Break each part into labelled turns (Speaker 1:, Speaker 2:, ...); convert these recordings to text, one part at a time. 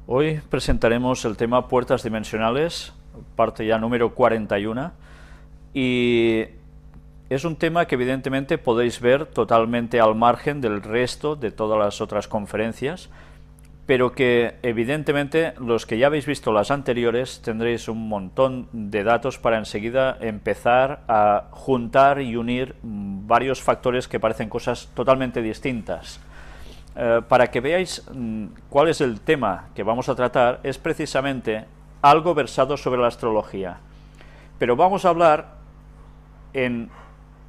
Speaker 1: Hoy presentaremos el tema puertas dimensionales, parte ya número 41, y es un tema que evidentemente podéis ver totalmente al margen del resto de todas las otras conferencias, pero que evidentemente los que ya habéis visto las anteriores tendréis un montón de datos para enseguida empezar a juntar y unir varios factores que parecen cosas totalmente distintas. Para que veáis cuál es el tema que vamos a tratar, es precisamente algo versado sobre la astrología. Pero vamos a hablar en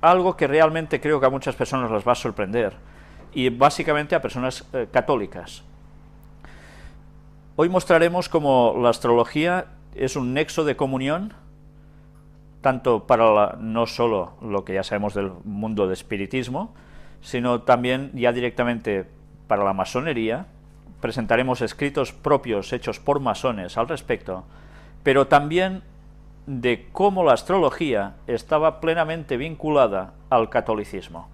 Speaker 1: algo que realmente creo que a muchas personas les va a sorprender, y básicamente a personas católicas. Hoy mostraremos cómo la astrología es un nexo de comunión, tanto para no solo lo que ya sabemos del mundo del espiritismo, sino también ya directamente para la masonería. Presentaremos escritos propios hechos por masones al respecto, pero también de cómo la astrología estaba plenamente vinculada al catolicismo.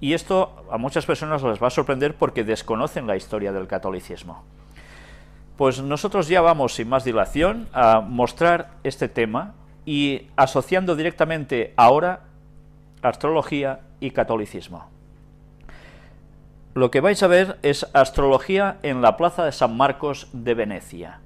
Speaker 1: Y esto a muchas personas les va a sorprender porque desconocen la historia del catolicismo. Pues nosotros ya vamos, sin más dilación, a mostrar este tema y asociando directamente ahora astrología y catolicismo. Lo que vais a ver es astrología en la plaza de San Marcos de Venecia.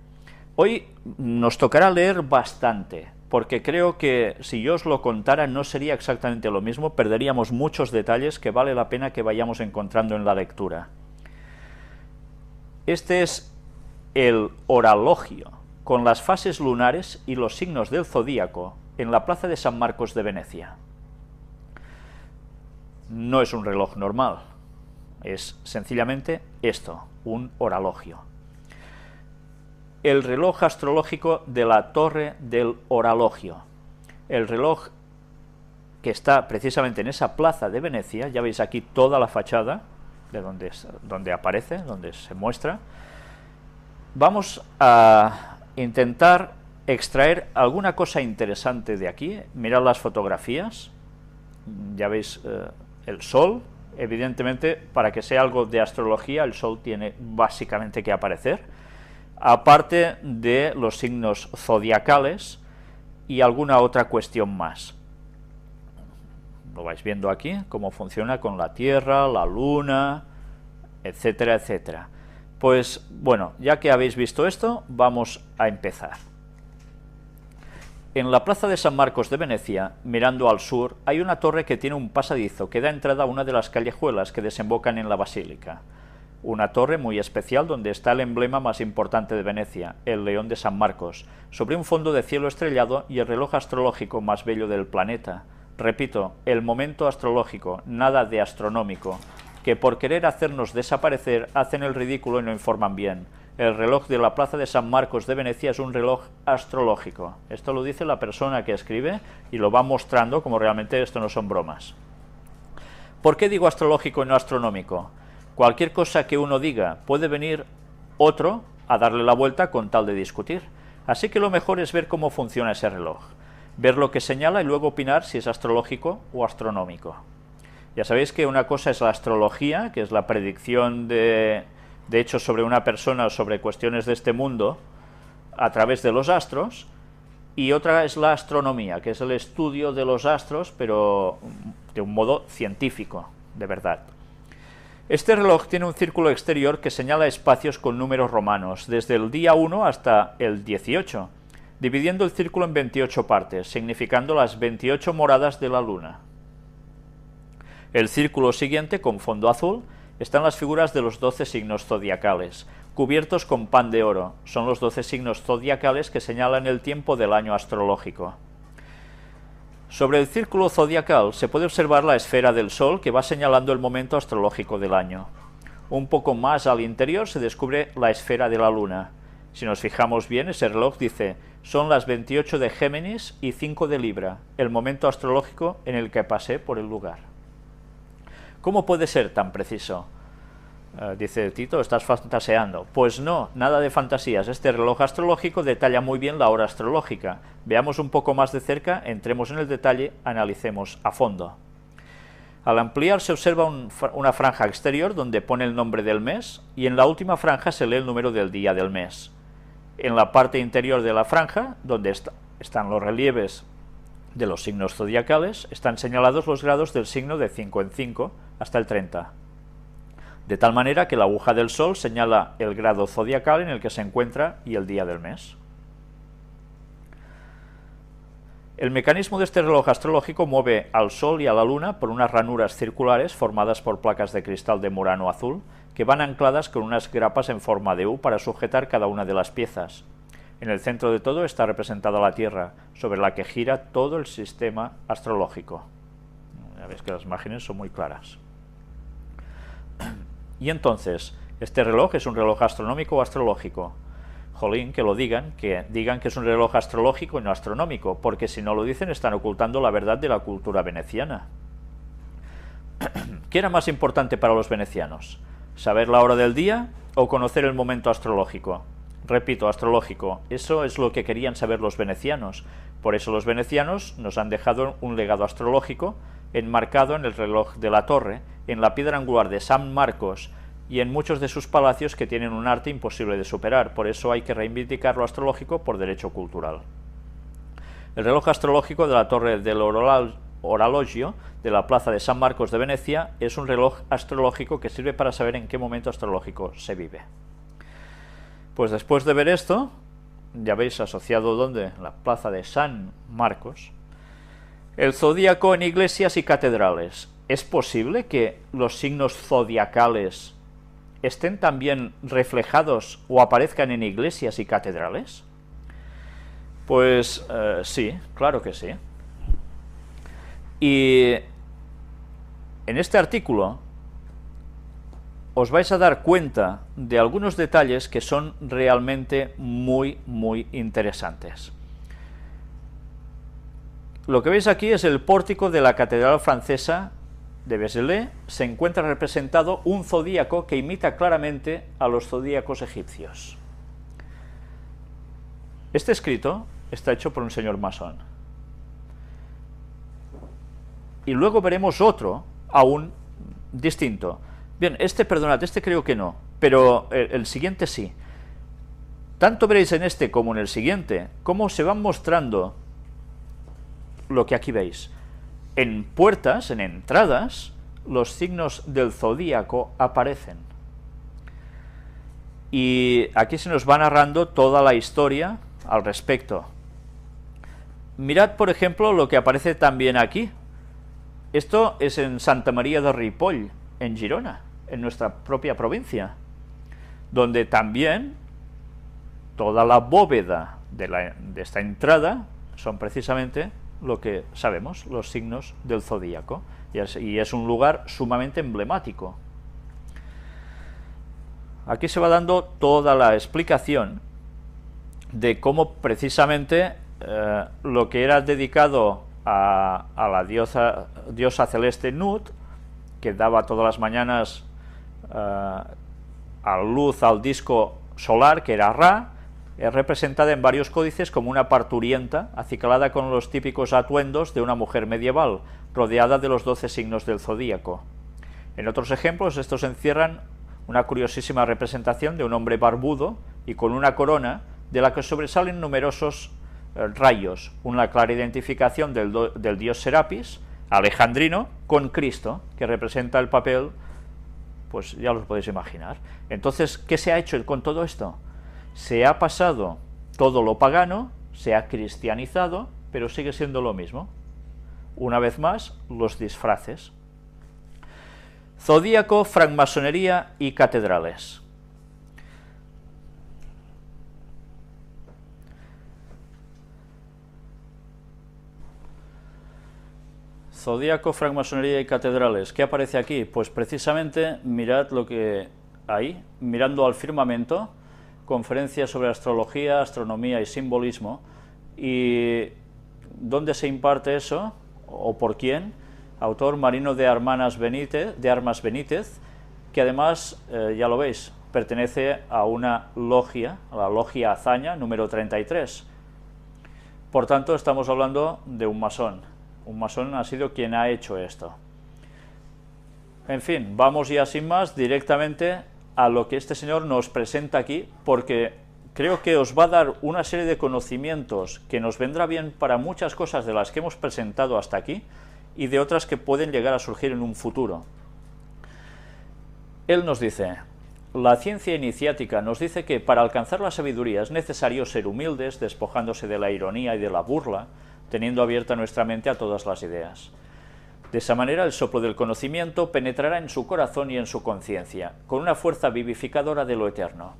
Speaker 1: Hoy nos tocará leer bastante, porque creo que si yo os lo contara no sería exactamente lo mismo, perderíamos muchos detalles que vale la pena que vayamos encontrando en la lectura. Este es el oralogio, con las fases lunares y los signos del zodíaco, en la plaza de San Marcos de Venecia. No es un reloj normal, es sencillamente esto, un oralogio. El reloj astrológico de la Torre del Oralogio. El reloj que está precisamente en esa plaza de Venecia, ya veis aquí toda la fachada, de donde aparece, donde se muestra. Vamos a intentar extraer alguna cosa interesante de aquí. Mirad las fotografías, ya veis el sol. Evidentemente, para que sea algo de astrología, el sol tiene básicamente que aparecer, aparte de los signos zodiacales y alguna otra cuestión más. Lo vais viendo aquí, cómo funciona con la Tierra, la Luna, etcétera, etcétera. Pues bueno, ya que habéis visto esto, vamos a empezar. En la plaza de San Marcos de Venecia, mirando al sur, hay una torre que tiene un pasadizo que da entrada a una de las callejuelas que desembocan en la basílica. Una torre muy especial donde está el emblema más importante de Venecia, el león de San Marcos, sobre un fondo de cielo estrellado y el reloj astrológico más bello del planeta. Repito, el momento astrológico, nada de astronómico, que por querer hacernos desaparecer hacen el ridículo y no informan bien. El reloj de la plaza de San Marcos de Venecia es un reloj astrológico. Esto lo dice la persona que escribe y lo va mostrando como realmente esto no son bromas. ¿Por qué digo astrológico y no astronómico? Cualquier cosa que uno diga puede venir otro a darle la vuelta con tal de discutir. Así que lo mejor es ver cómo funciona ese reloj, ver lo que señala y luego opinar si es astrológico o astronómico. Ya sabéis que una cosa es la astrología, que es la predicción de hechos sobre una persona o sobre cuestiones de este mundo a través de los astros, y otra es la astronomía, que es el estudio de los astros, pero de un modo científico, de verdad. Este reloj tiene un círculo exterior que señala espacios con números romanos, desde el día 1 hasta el 18, dividiendo el círculo en 28 partes, significando las 28 moradas de la luna. El círculo siguiente, con fondo azul, están las figuras de los 12 signos zodiacales, cubiertos con pan de oro. Son los 12 signos zodiacales que señalan el tiempo del año astrológico. Sobre el círculo zodiacal se puede observar la esfera del Sol que va señalando el momento astrológico del año. Un poco más al interior se descubre la esfera de la Luna. Si nos fijamos bien, ese reloj dice: son las 28 de Géminis y 5 de Libra, el momento astrológico en el que pasé por el lugar. ¿Cómo puede ser tan preciso? Dice Tito, estás fantaseando. Pues no, nada de fantasías. Este reloj astrológico detalla muy bien la hora astrológica. Veamos un poco más de cerca, entremos en el detalle, analicemos a fondo. Al ampliar se observa una franja exterior donde pone el nombre del mes y en la última franja se lee el número del día del mes. En la parte interior de la franja, donde están los relieves de los signos zodiacales, están señalados los grados del signo de 5 en 5 hasta el 30. De tal manera que la aguja del sol señala el grado zodiacal en el que se encuentra y el día del mes. El mecanismo de este reloj astrológico mueve al Sol y a la Luna por unas ranuras circulares formadas por placas de cristal de Murano azul, que van ancladas con unas grapas en forma de U para sujetar cada una de las piezas. En el centro de todo está representada la Tierra, sobre la que gira todo el sistema astrológico. Ya veis que las imágenes son muy claras. Y entonces, ¿este reloj es un reloj astronómico o astrológico? Jolín, que lo digan que es un reloj astrológico y no astronómico, porque si no lo dicen están ocultando la verdad de la cultura veneciana. ¿Qué era más importante para los venecianos? ¿Saber la hora del día o conocer el momento astrológico? Repito, astrológico, eso es lo que querían saber los venecianos. Por eso los venecianos nos han dejado un legado astrológico enmarcado en el reloj de la torre, en la piedra angular de San Marcos, y en muchos de sus palacios que tienen un arte imposible de superar. Por eso hay que reivindicar lo astrológico por derecho cultural. El reloj astrológico de la torre del Orologio de la plaza de San Marcos de Venecia es un reloj astrológico que sirve para saber en qué momento astrológico se vive. Pues después de ver esto, ya veis asociado ¿dónde? La plaza de San Marcos, el zodíaco en iglesias y catedrales. ¿Es posible que los signos zodiacales estén también reflejados o aparezcan en iglesias y catedrales? Pues sí, claro que sí. Y en este artículo os vais a dar cuenta de algunos detalles que son realmente muy interesantes. Lo que veis aquí es el pórtico de la catedral francesa de Vézelay. Se encuentra representado un zodíaco que imita claramente a los zodíacos egipcios. Este escrito está hecho por un señor masón. Y luego veremos otro, aún distinto. Bien, perdonad, este creo que no, pero el siguiente sí. Tanto veréis en este como en el siguiente, cómo se van mostrando lo que aquí veis. En puertas, en entradas, los signos del zodíaco aparecen. Y aquí se nos va narrando toda la historia al respecto. Mirad, por ejemplo, lo que aparece también aquí. Esto es en Santa María de Ripoll, en Girona, en nuestra propia provincia, donde también toda la bóveda de esta entrada son precisamente lo que sabemos, los signos del zodíaco, y es un lugar sumamente emblemático. Aquí se va dando toda la explicación de cómo precisamente lo que era dedicado a la diosa celeste Nut, que daba todas las mañanas a luz al disco solar, que era Ra, es representada en varios códices como una parturienta, acicalada con los típicos atuendos de una mujer medieval, rodeada de los 12 signos del zodíaco. En otros ejemplos, estos encierran una curiosísima representación de un hombre barbudo y con una corona de la que sobresalen numerosos rayos, una clara identificación del dios Serapis, alejandrino, con Cristo, que representa el papel, pues ya os podéis imaginar. Entonces, ¿qué se ha hecho con todo esto? Se ha pasado todo lo pagano, se ha cristianizado, pero sigue siendo lo mismo. Una vez más, los disfraces. Zodíaco, francmasonería y catedrales. Zodíaco, francmasonería y catedrales. ¿Qué aparece aquí? Pues precisamente mirad lo que hay, mirando al firmamento, conferencias sobre astrología, astronomía y simbolismo. ¿Y dónde se imparte eso? ¿O por quién? Autor Marino de Armas Benítez, que además, ya lo veis, pertenece a una logia, a la logia Azaña, número 33. Por tanto, estamos hablando de un masón. Un masón ha sido quien ha hecho esto. En fin, vamos ya sin más directamente a lo que este señor nos presenta aquí, porque creo que os va a dar una serie de conocimientos que nos vendrá bien para muchas cosas de las que hemos presentado hasta aquí y de otras que pueden llegar a surgir en un futuro. Él nos dice: la ciencia iniciática nos dice que para alcanzar la sabiduría es necesario ser humildes, despojándose de la ironía y de la burla, teniendo abierta nuestra mente a todas las ideas. De esa manera el soplo del conocimiento penetrará en su corazón y en su conciencia, con una fuerza vivificadora de lo eterno.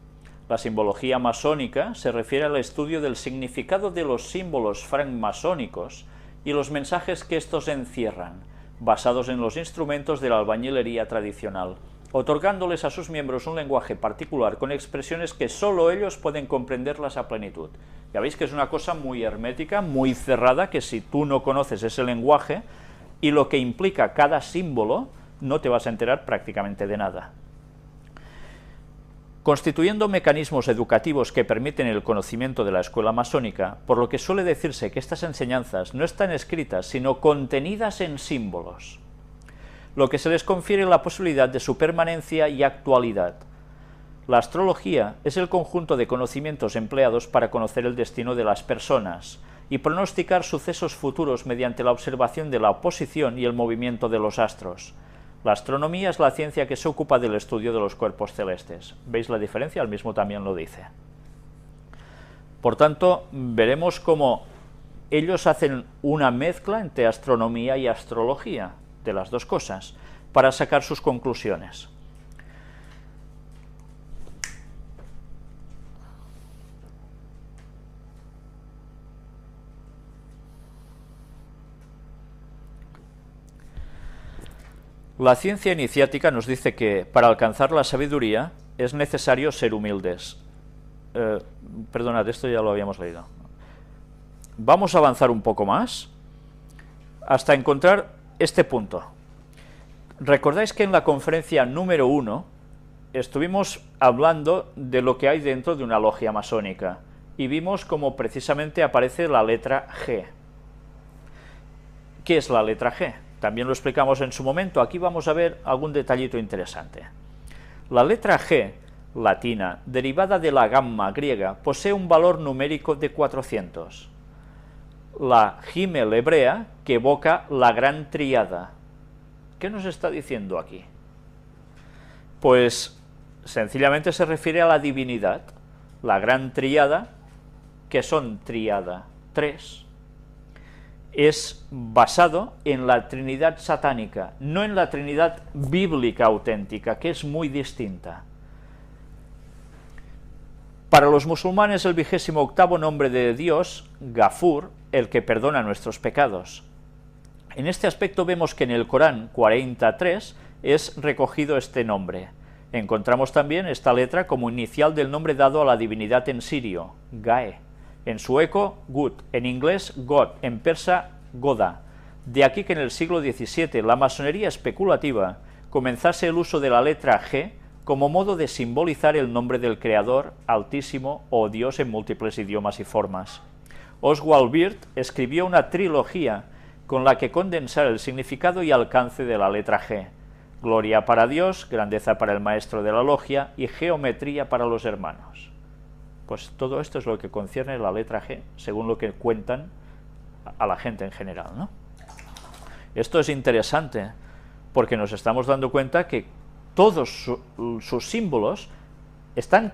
Speaker 1: La simbología masónica se refiere al estudio del significado de los símbolos francmasónicos y los mensajes que estos encierran, basados en los instrumentos de la albañilería tradicional, otorgándoles a sus miembros un lenguaje particular con expresiones que sólo ellos pueden comprenderlas a plenitud. Ya veis que es una cosa muy hermética, muy cerrada, que si tú no conoces ese lenguaje y lo que implica cada símbolo, no te vas a enterar prácticamente de nada. Constituyendo mecanismos educativos que permiten el conocimiento de la escuela masónica, por lo que suele decirse que estas enseñanzas no están escritas, sino contenidas en símbolos, lo que se les confiere la posibilidad de su permanencia y actualidad. La astrología es el conjunto de conocimientos empleados para conocer el destino de las personas y pronosticar sucesos futuros mediante la observación de la oposición y el movimiento de los astros. La astronomía es la ciencia que se ocupa del estudio de los cuerpos celestes. ¿Veis la diferencia? El mismo también lo dice. Por tanto, veremos cómo ellos hacen una mezcla entre astronomía y astrología, de las dos cosas, para sacar sus conclusiones. La ciencia iniciática nos dice que para alcanzar la sabiduría es necesario ser humildes. Perdonad, esto ya lo habíamos leído. Vamos a avanzar un poco más hasta encontrar este punto. Recordáis que en la conferencia número 1 estuvimos hablando de lo que hay dentro de una logia masónica y vimos cómo precisamente aparece la letra G. ¿Qué es la letra G? También lo explicamos en su momento. Aquí vamos a ver algún detallito interesante. La letra G, latina, derivada de la gamma griega, posee un valor numérico de 400. La Gimel hebrea, que evoca la gran tríada. ¿Qué nos está diciendo aquí? Pues sencillamente se refiere a la divinidad. La gran tríada, que son tríada 3, es basado en la Trinidad satánica, no en la Trinidad bíblica auténtica, que es muy distinta. Para los musulmanes el 28º nombre de Dios, Gafur, el que perdona nuestros pecados. En este aspecto vemos que en el Corán 43 es recogido este nombre. Encontramos también esta letra como inicial del nombre dado a la divinidad en sirio, Gae. En sueco, Gut, en inglés, God, en persa, Goda. De aquí que en el siglo XVII la masonería especulativa comenzase el uso de la letra G como modo de simbolizar el nombre del Creador, Altísimo o Dios en múltiples idiomas y formas. Oswald Wirth escribió una trilogía con la que condensar el significado y alcance de la letra G: gloria para Dios, grandeza para el maestro de la logia y geometría para los hermanos. Pues todo esto es lo que concierne a la letra G, según lo que cuentan a la gente en general, ¿no? Esto es interesante, porque nos estamos dando cuenta que todos sus símbolos están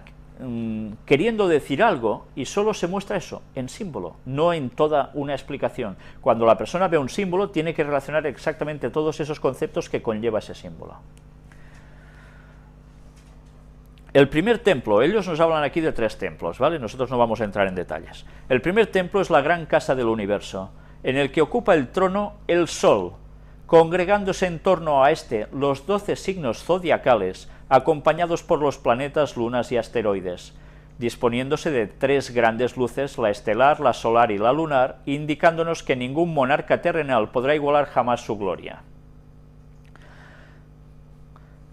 Speaker 1: queriendo decir algo y solo se muestra eso, en símbolo, no en toda una explicación. Cuando la persona ve un símbolo, tiene que relacionar exactamente todos esos conceptos que conlleva ese símbolo. El primer templo, ellos nos hablan aquí de 3 templos, ¿vale? Nosotros no vamos a entrar en detalles. El primer templo es la gran casa del universo, en el que ocupa el trono el Sol, congregándose en torno a este los 12 signos zodiacales, acompañados por los planetas, lunas y asteroides, disponiéndose de 3 grandes luces, la estelar, la solar y la lunar, indicándonos que ningún monarca terrenal podrá igualar jamás su gloria.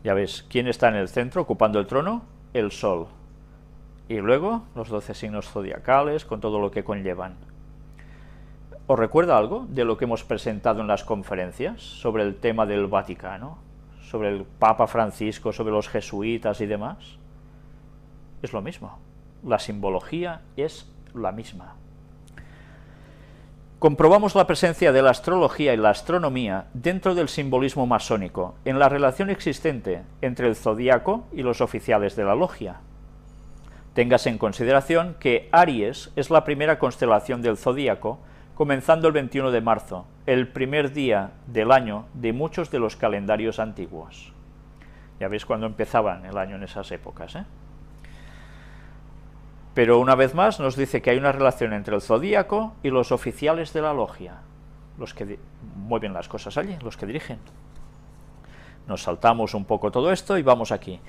Speaker 1: Ya ves, ¿quién está en el centro ocupando el trono? El Sol. Y luego los 12 signos zodiacales con todo lo que conllevan. ¿Os recuerda algo de lo que hemos presentado en las conferencias sobre el tema del Vaticano? sobre el Papa Francisco, sobre los jesuitas y demás, es lo mismo. La simbología es la misma. Comprobamos la presencia de la astrología y la astronomía dentro del simbolismo masónico, en la relación existente entre el zodíaco y los oficiales de la logia. Téngase en consideración que Aries es la primera constelación del zodíaco, comenzando el 21 de marzo, el primer día del año de muchos de los calendarios antiguos. Ya veis cuando empezaban el año en esas épocas, ¿eh? Pero una vez más nos dice que hay una relación entre el zodíaco y los oficiales de la logia, los que mueven las cosas allí, los que dirigen. Nos saltamos un poco todo esto y vamos aquí.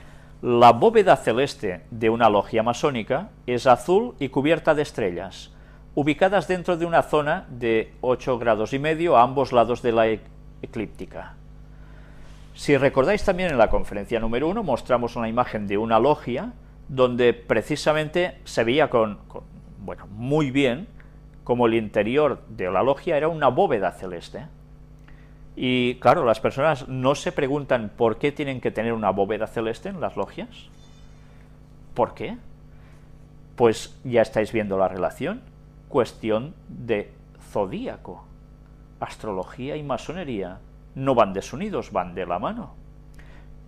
Speaker 1: La bóveda celeste de una logia masónica es azul y cubierta de estrellas, ubicadas dentro de una zona de 8,5 grados a ambos lados de la eclíptica. Si recordáis, también en la conferencia número 1 mostramos una imagen de una logia donde precisamente se veía muy bien como el interior de la logia era una bóveda celeste. Y claro, las personas no se preguntan por qué tienen que tener una bóveda celeste en las logias. ¿Por qué? Pues ya estáis viendo la relación. Cuestión de zodíaco. Astrología y masonería no van desunidos, van de la mano.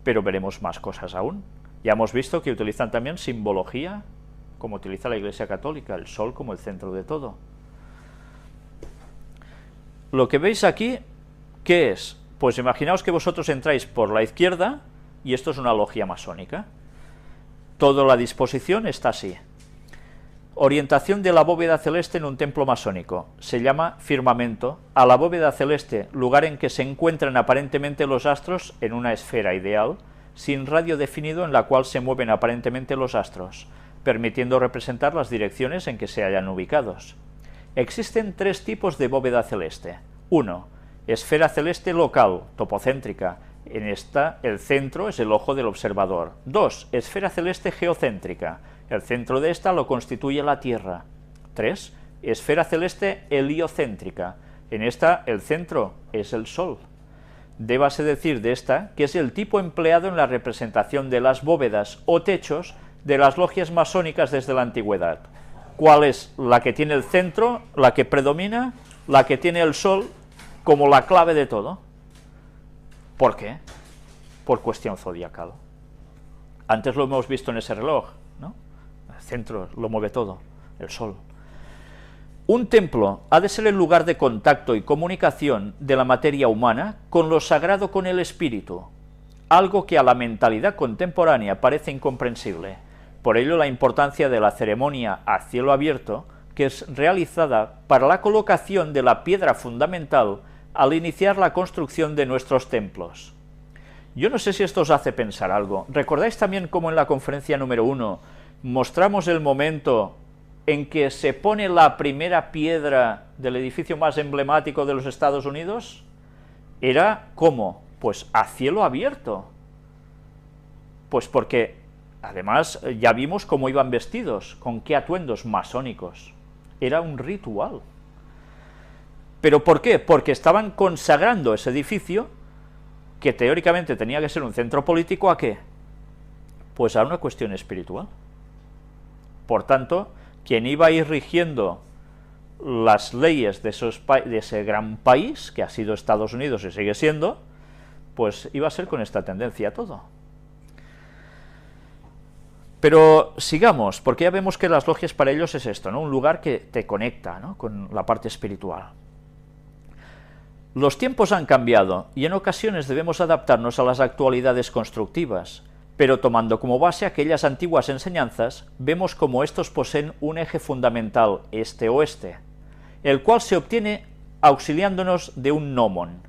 Speaker 1: Pero veremos más cosas aún. Ya hemos visto que utilizan también simbología, como utiliza la Iglesia Católica, el Sol como el centro de todo. Lo que veis aquí, ¿qué es? Pues imaginaos que vosotros entráis por la izquierda, y esto es una logia masónica. Toda la disposición está así. Orientación de la bóveda celeste en un templo masónico. Se llama firmamento a la bóveda celeste, lugar en que se encuentran aparentemente los astros en una esfera ideal, sin radio definido en la cual se mueven aparentemente los astros, permitiendo representar las direcciones en que se hallan ubicados. Existen 3 tipos de bóveda celeste. 1. Esfera celeste local, topocéntrica. En esta, el centro es el ojo del observador. 2. Esfera celeste geocéntrica. El centro de esta lo constituye la Tierra. 3. Esfera celeste heliocéntrica. En esta, el centro es el Sol. Débase decir de esta que es el tipo empleado en la representación de las bóvedas o techos de las logias masónicas desde la antigüedad. ¿Cuál es la que tiene el centro, la que predomina, la que tiene el sol como la clave de todo? ¿Por qué? Por cuestión zodiacal. Antes lo hemos visto en ese reloj, ¿no? El centro lo mueve todo, el sol. Un templo ha de ser el lugar de contacto y comunicación de la materia humana con lo sagrado, con el espíritu, algo que a la mentalidad contemporánea parece incomprensible. Por ello la importancia de la ceremonia a cielo abierto, que es realizada para la colocación de la piedra fundamental al iniciar la construcción de nuestros templos. Yo no sé si esto os hace pensar algo. ¿Recordáis también cómo en la conferencia número 1 mostramos el momento en que se pone la primera piedra del edificio más emblemático de los Estados Unidos? Era, ¿cómo? Pues a cielo abierto. Pues porque, además, ya vimos cómo iban vestidos, con qué atuendos masónicos. Era un ritual. ¿Pero por qué? Porque estaban consagrando ese edificio, que teóricamente tenía que ser un centro político, ¿a qué? Pues a una cuestión espiritual. Por tanto, quien iba a ir rigiendo las leyes de ese gran país, que ha sido Estados Unidos y sigue siendo, pues iba a ser con esta tendencia todo. Pero sigamos, porque ya vemos que las logias para ellos es esto, ¿no? Un lugar que te conecta, ¿no?, con la parte espiritual. Los tiempos han cambiado y en ocasiones debemos adaptarnos a las actualidades constructivas, pero tomando como base aquellas antiguas enseñanzas, vemos como estos poseen un eje fundamental este-oeste, el cual se obtiene auxiliándonos de un gnomon.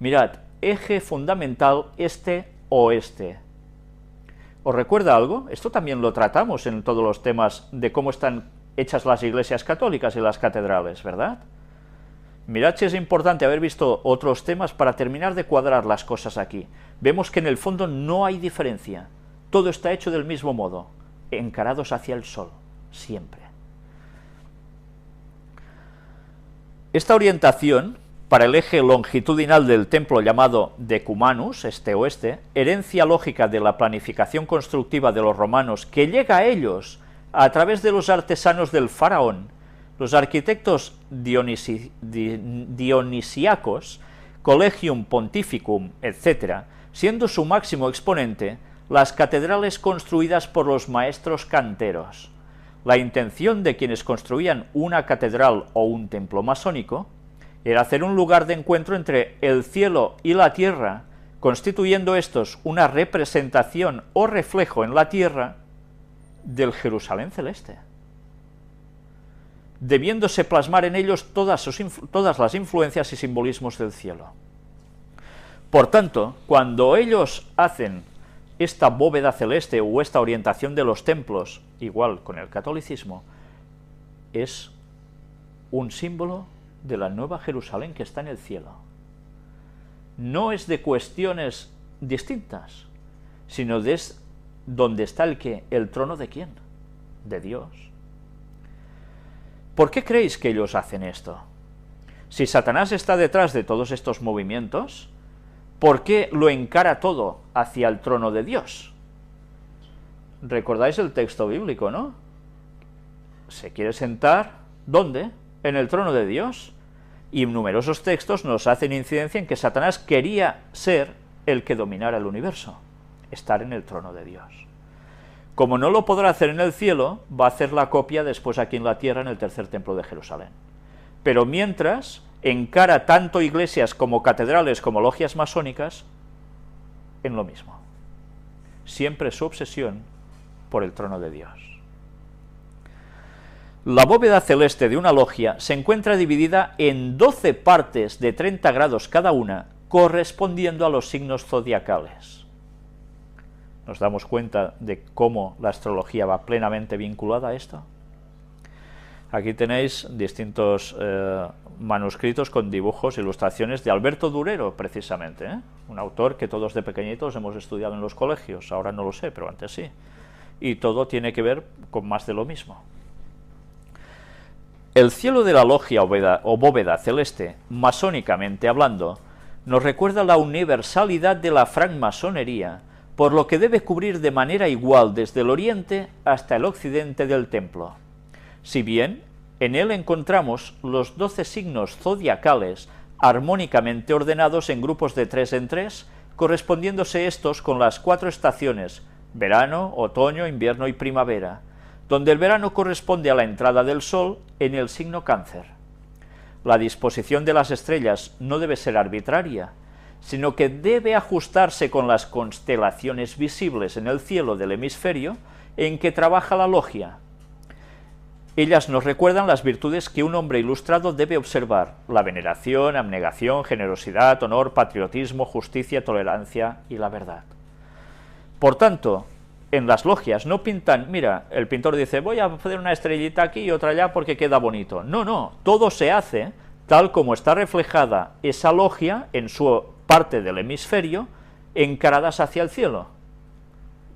Speaker 1: Mirad, eje fundamental este-oeste. ¿Os recuerda algo? Esto también lo tratamos en todos los temas de cómo están hechas las iglesias católicas y las catedrales, ¿verdad? Mirad si es importante haber visto otros temas para terminar de cuadrar las cosas aquí. Vemos que en el fondo no hay diferencia. Todo está hecho del mismo modo, encarados hacia el sol, siempre. Esta orientación para el eje longitudinal del templo llamado decumanus, este-oeste, herencia lógica de la planificación constructiva de los romanos que llega a ellos a través de los artesanos del faraón, los arquitectos dionisíacos, Collegium Pontificum, etc., siendo su máximo exponente las catedrales construidas por los maestros canteros. La intención de quienes construían una catedral o un templo masónico era hacer un lugar de encuentro entre el cielo y la tierra, constituyendo estos una representación o reflejo en la tierra del Jerusalén celeste, debiéndose plasmar en ellos todas las influencias y simbolismos del cielo. Por tanto, cuando ellos hacen esta bóveda celeste o esta orientación de los templos, igual con el catolicismo, es un símbolo de la nueva Jerusalén que está en el cielo. No es de cuestiones distintas, sino de donde está el qué, el trono de quién, de Dios. ¿Por qué creéis que ellos hacen esto? Si Satanás está detrás de todos estos movimientos, ¿por qué lo encara todo hacia el trono de Dios? ¿Recordáis el texto bíblico, no? Se quiere sentar, ¿dónde? En el trono de Dios. Y numerosos textos nos hacen incidencia en que Satanás quería ser el que dominara el universo, estar en el trono de Dios. Como no lo podrá hacer en el cielo, va a hacer la copia después aquí en la tierra en el tercer templo de Jerusalén. Pero mientras encara tanto iglesias como catedrales como logias masónicas en lo mismo. Siempre su obsesión por el trono de Dios. La bóveda celeste de una logia se encuentra dividida en 12 partes de 30 grados cada una, correspondiendo a los signos zodiacales. ¿Nos damos cuenta de cómo la astrología va plenamente vinculada a esto? Aquí tenéis distintos manuscritos con dibujos, ilustraciones de Alberto Durero, precisamente, un autor que todos de pequeñitos hemos estudiado en los colegios, ahora no lo sé, pero antes sí. Y todo tiene que ver con más de lo mismo. El cielo de la logia o bóveda celeste, masónicamente hablando, nos recuerda la universalidad de la francmasonería, por lo que debe cubrir de manera igual desde el oriente hasta el occidente del templo. Si bien en él encontramos los 12 signos zodiacales armónicamente ordenados en grupos de 3 en 3, correspondiéndose estos con las 4 estaciones, verano, otoño, invierno y primavera, donde el verano corresponde a la entrada del sol en el signo Cáncer. La disposición de las estrellas no debe ser arbitraria, sino que debe ajustarse con las constelaciones visibles en el cielo del hemisferio en que trabaja la logia. Ellas nos recuerdan las virtudes que un hombre ilustrado debe observar: la veneración, abnegación, generosidad, honor, patriotismo, justicia, tolerancia y la verdad. Por tanto, en las logias no pintan, mira, el pintor dice, voy a hacer una estrellita aquí y otra allá porque queda bonito. No, no, todo se hace tal como está reflejada esa logia en su parte del hemisferio, encaradas hacia el cielo.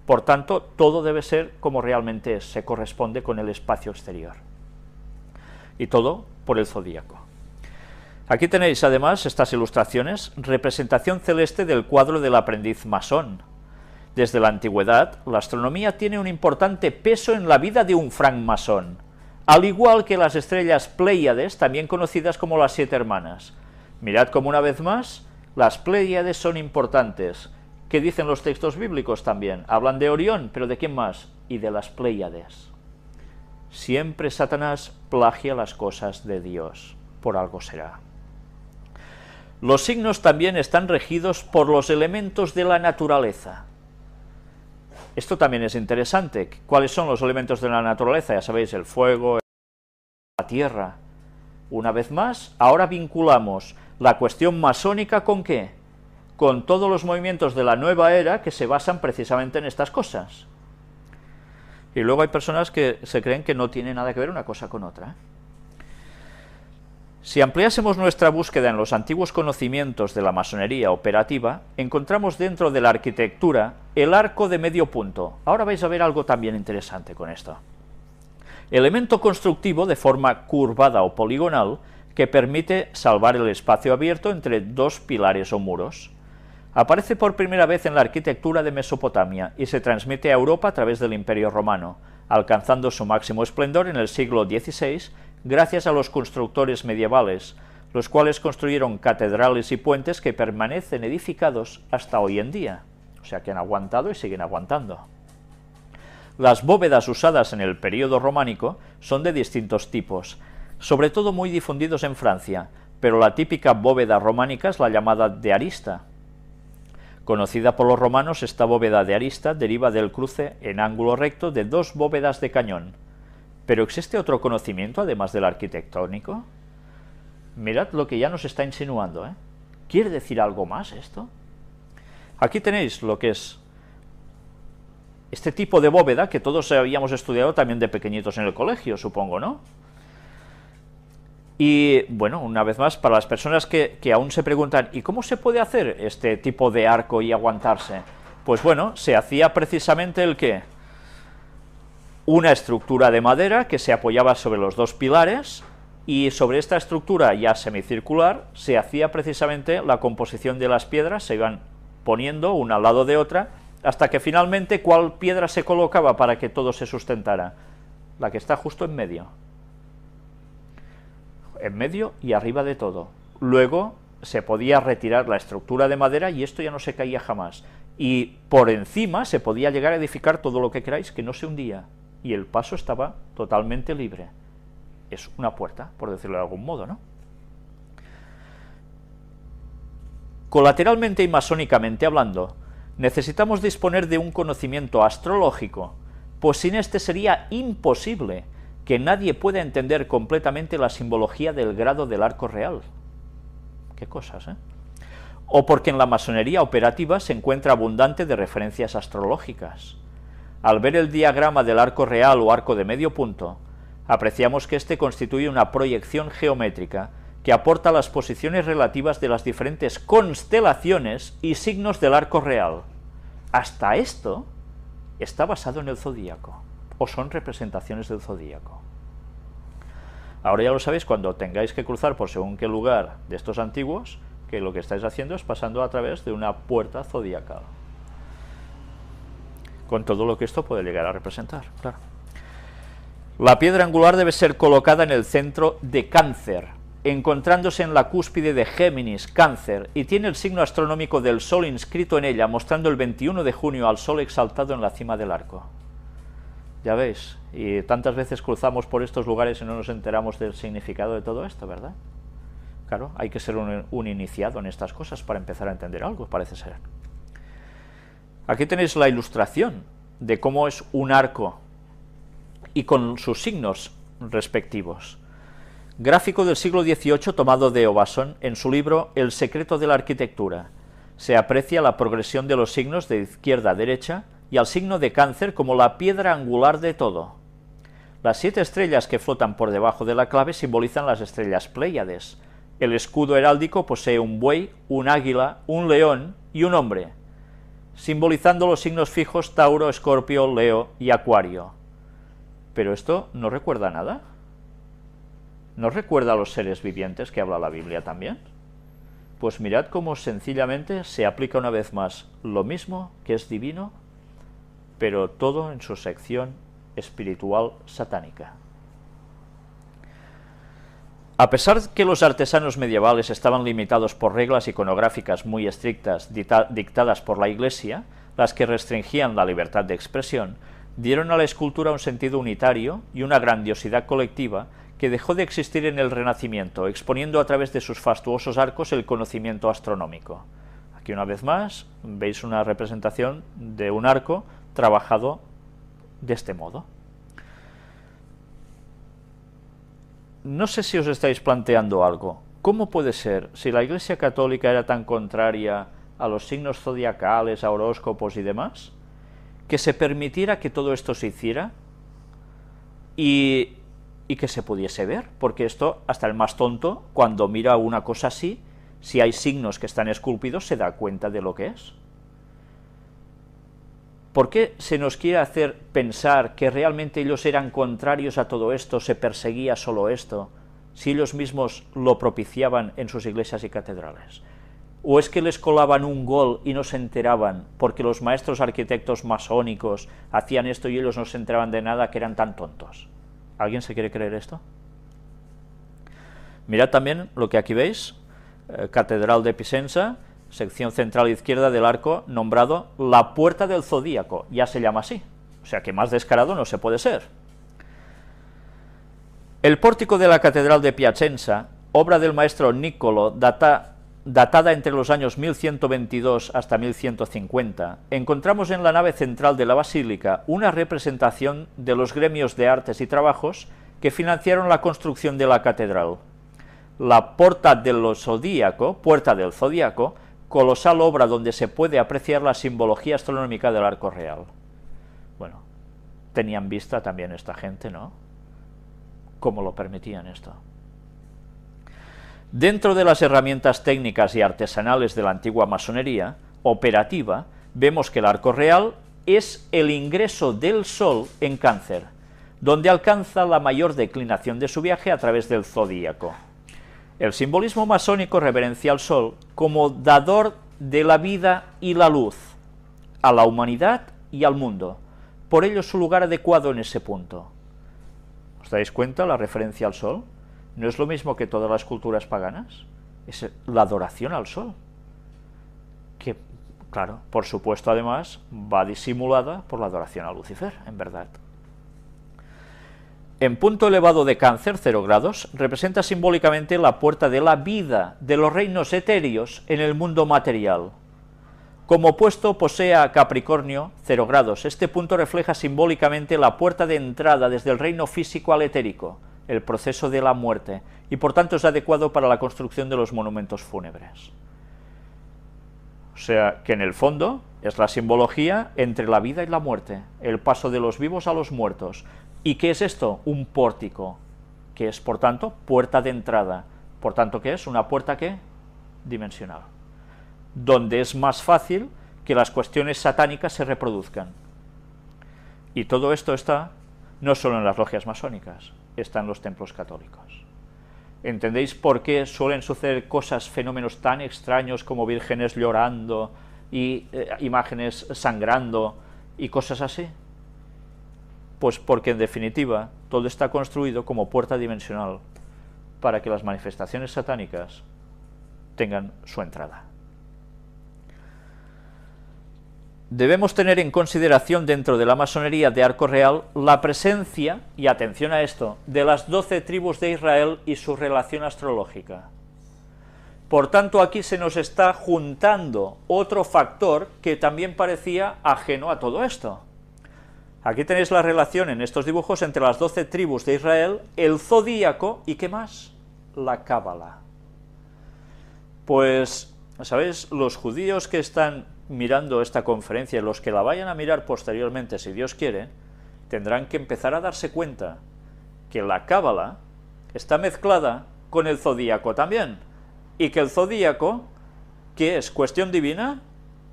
Speaker 1: Por tanto, todo debe ser como realmente es, se corresponde con el espacio exterior. Y todo por el zodíaco. Aquí tenéis además estas ilustraciones, representación celeste del cuadro del aprendiz masón. Desde la antigüedad, la astronomía tiene un importante peso en la vida de un francmasón, al igual que las estrellas Pléyades, también conocidas como las 7 hermanas. Mirad cómo una vez más, las Pléyades son importantes. ¿Qué dicen los textos bíblicos también? Hablan de Orión, pero ¿de quién más? Y de las Pléyades. Siempre Satanás plagia las cosas de Dios, por algo será. Los signos también están regidos por los elementos de la naturaleza. Esto también es interesante. ¿Cuáles son los elementos de la naturaleza? Ya sabéis, el fuego, la tierra. Una vez más, ahora vinculamos la cuestión masónica ¿con qué? Con todos los movimientos de la nueva era que se basan precisamente en estas cosas. Y luego hay personas que se creen que no tiene nada que ver una cosa con otra. Si ampliásemos nuestra búsqueda en los antiguos conocimientos de la masonería operativa, encontramos dentro de la arquitectura el arco de medio punto. Ahora vais a ver algo también interesante con esto. Elemento constructivo de forma curvada o poligonal que permite salvar el espacio abierto entre dos pilares o muros. Aparece por primera vez en la arquitectura de Mesopotamia y se transmite a Europa a través del Imperio Romano, alcanzando su máximo esplendor en el siglo XVI gracias a los constructores medievales, los cuales construyeron catedrales y puentes que permanecen edificados hasta hoy en día, o sea que han aguantado y siguen aguantando. Las bóvedas usadas en el período románico son de distintos tipos, sobre todo muy difundidos en Francia, pero la típica bóveda románica es la llamada de arista. Conocida por los romanos, esta bóveda de arista deriva del cruce en ángulo recto de dos bóvedas de cañón. ¿Pero existe otro conocimiento además del arquitectónico? Mirad lo que ya nos está insinuando, ¿eh? ¿Quiere decir algo más esto? Aquí tenéis lo que es este tipo de bóveda que todos habíamos estudiado también de pequeñitos en el colegio, supongo, ¿no? Y bueno, una vez más, para las personas que aún se preguntan ¿y cómo se puede hacer este tipo de arco y aguantarse? Pues bueno, se hacía precisamente el ¿qué? Una estructura de madera que se apoyaba sobre los dos pilares, y sobre esta estructura ya semicircular se hacía precisamente la composición de las piedras, se iban poniendo una al lado de otra, hasta que finalmente ¿cuál piedra se colocaba para que todo se sustentara? La que está justo en medio y arriba de todo. Luego se podía retirar la estructura de madera y esto ya no se caía jamás, y por encima se podía llegar a edificar todo lo que queráis, que no se hundía, y el paso estaba totalmente libre. Es una puerta, por decirlo de algún modo, ¿no? Colateralmente y masónicamente hablando, necesitamos disponer de un conocimiento astrológico, pues sin este sería imposible que nadie pueda entender completamente la simbología del grado del arco real. Qué cosas, ¿eh? O porque en la masonería operativa se encuentra abundante de referencias astrológicas. Al ver el diagrama del arco real o arco de medio punto, apreciamos que este constituye una proyección geométrica que aporta las posiciones relativas de las diferentes constelaciones y signos del arco real. Hasta esto está basado en el zodíaco, o son representaciones del zodíaco. Ahora ya lo sabéis, cuando tengáis que cruzar por según qué lugar de estos antiguos, que lo que estáis haciendo es pasando a través de una puerta zodiacal, con todo lo que esto puede llegar a representar, claro. La piedra angular debe ser colocada en el centro de Cáncer, encontrándose en la cúspide de Géminis, Cáncer, y tiene el signo astronómico del Sol inscrito en ella, mostrando el 21 de junio al Sol exaltado en la cima del arco. Ya veis, y tantas veces cruzamos por estos lugares y no nos enteramos del significado de todo esto, ¿verdad? Claro, hay que ser un iniciado en estas cosas para empezar a entender algo, parece ser. Aquí tenéis la ilustración de cómo es un arco y con sus signos respectivos. Gráfico del siglo XVIII tomado de Ovason en su libro El secreto de la arquitectura. Se aprecia la progresión de los signos de izquierda a derecha y al signo de Cáncer como la piedra angular de todo. Las 7 estrellas que flotan por debajo de la clave simbolizan las estrellas Pléyades. El escudo heráldico posee un buey, un águila, un león y un hombre, simbolizando los signos fijos Tauro, Escorpio, Leo y Acuario. ¿Pero esto no recuerda nada? ¿No recuerda a los seres vivientes que habla la Biblia también? Pues mirad cómo sencillamente se aplica una vez más lo mismo que es divino, pero todo en su sección espiritual satánica. A pesar de que los artesanos medievales estaban limitados por reglas iconográficas muy estrictas dictadas por la Iglesia, las que restringían la libertad de expresión, dieron a la escultura un sentido unitario y una grandiosidad colectiva que dejó de existir en el Renacimiento, exponiendo a través de sus fastuosos arcos el conocimiento astronómico. Aquí una vez más veis una representación de un arco trabajado de este modo. No sé si os estáis planteando algo. ¿Cómo puede ser, si la Iglesia Católica era tan contraria a los signos zodiacales, a horóscopos y demás, que se permitiera que todo esto se hiciera y que se pudiese ver? Porque esto, hasta el más tonto, cuando mira una cosa así, si hay signos que están esculpidos, se da cuenta de lo que es. ¿Por qué se nos quiere hacer pensar que realmente ellos eran contrarios a todo esto, se perseguía solo esto, si ellos mismos lo propiciaban en sus iglesias y catedrales? ¿O es que les colaban un gol y no se enteraban porque los maestros arquitectos masónicos hacían esto y ellos no se enteraban de nada, que eran tan tontos? ¿Alguien se quiere creer esto? Mirad también lo que aquí veis, Catedral de Pisenza, sección central izquierda del arco, nombrado la Puerta del Zodíaco, ya se llama así, o sea que más descarado no se puede ser. El pórtico de la Catedral de Piacenza, obra del maestro Niccolo, datada entre los años 1122 hasta 1150, encontramos en la nave central de la basílica una representación de los gremios de artes y trabajos que financiaron la construcción de la catedral. La Puerta del Zodíaco, colosal obra donde se puede apreciar la simbología astronómica del arco real. Bueno, tenían vista también esta gente, ¿no? ¿Cómo lo permitían esto? Dentro de las herramientas técnicas y artesanales de la antigua masonería operativa, vemos que el arco real es el ingreso del Sol en Cáncer, donde alcanza la mayor declinación de su viaje a través del zodíaco. El simbolismo masónico reverencia al Sol como dador de la vida y la luz, a la humanidad y al mundo, por ello su lugar adecuado en ese punto. ¿Os dais cuenta la referencia al Sol? ¿No es lo mismo que todas las culturas paganas? Es la adoración al Sol, que, claro, por supuesto, además, va disimulada por la adoración a Lucifer, en verdad. En punto elevado de Cáncer, 0 grados, representa simbólicamente la puerta de la vida de los reinos etéreos en el mundo material. Como opuesto posee a Capricornio, 0 grados. Este punto refleja simbólicamente la puerta de entrada desde el reino físico al etérico, el proceso de la muerte, y por tanto es adecuado para la construcción de los monumentos fúnebres. O sea, que en el fondo es la simbología entre la vida y la muerte, el paso de los vivos a los muertos. ¿Y qué es esto? Un pórtico, que es, por tanto, puerta de entrada. Por tanto, ¿qué es? Una puerta, ¿qué? Dimensional, donde es más fácil que las cuestiones satánicas se reproduzcan. Y todo esto está no solo en las logias masónicas, está en los templos católicos. ¿Entendéis por qué suelen suceder cosas, fenómenos tan extraños como vírgenes llorando y imágenes sangrando y cosas así? Pues porque en definitiva todo está construido como puerta dimensional para que las manifestaciones satánicas tengan su entrada. Debemos tener en consideración dentro de la masonería de arco real la presencia, y atención a esto, de las 12 tribus de Israel y su relación astrológica. Por tanto, aquí se nos está juntando otro factor que también parecía ajeno a todo esto. Aquí tenéis la relación en estos dibujos entre las 12 tribus de Israel, el zodíaco y ¿qué más? La cábala. Pues, ¿sabéis? Los judíos que están mirando esta conferencia, los que la vayan a mirar posteriormente, si Dios quiere, tendrán que empezar a darse cuenta que la cábala está mezclada con el zodíaco también, y que el zodíaco, ¿qué es? ¿Cuestión divina?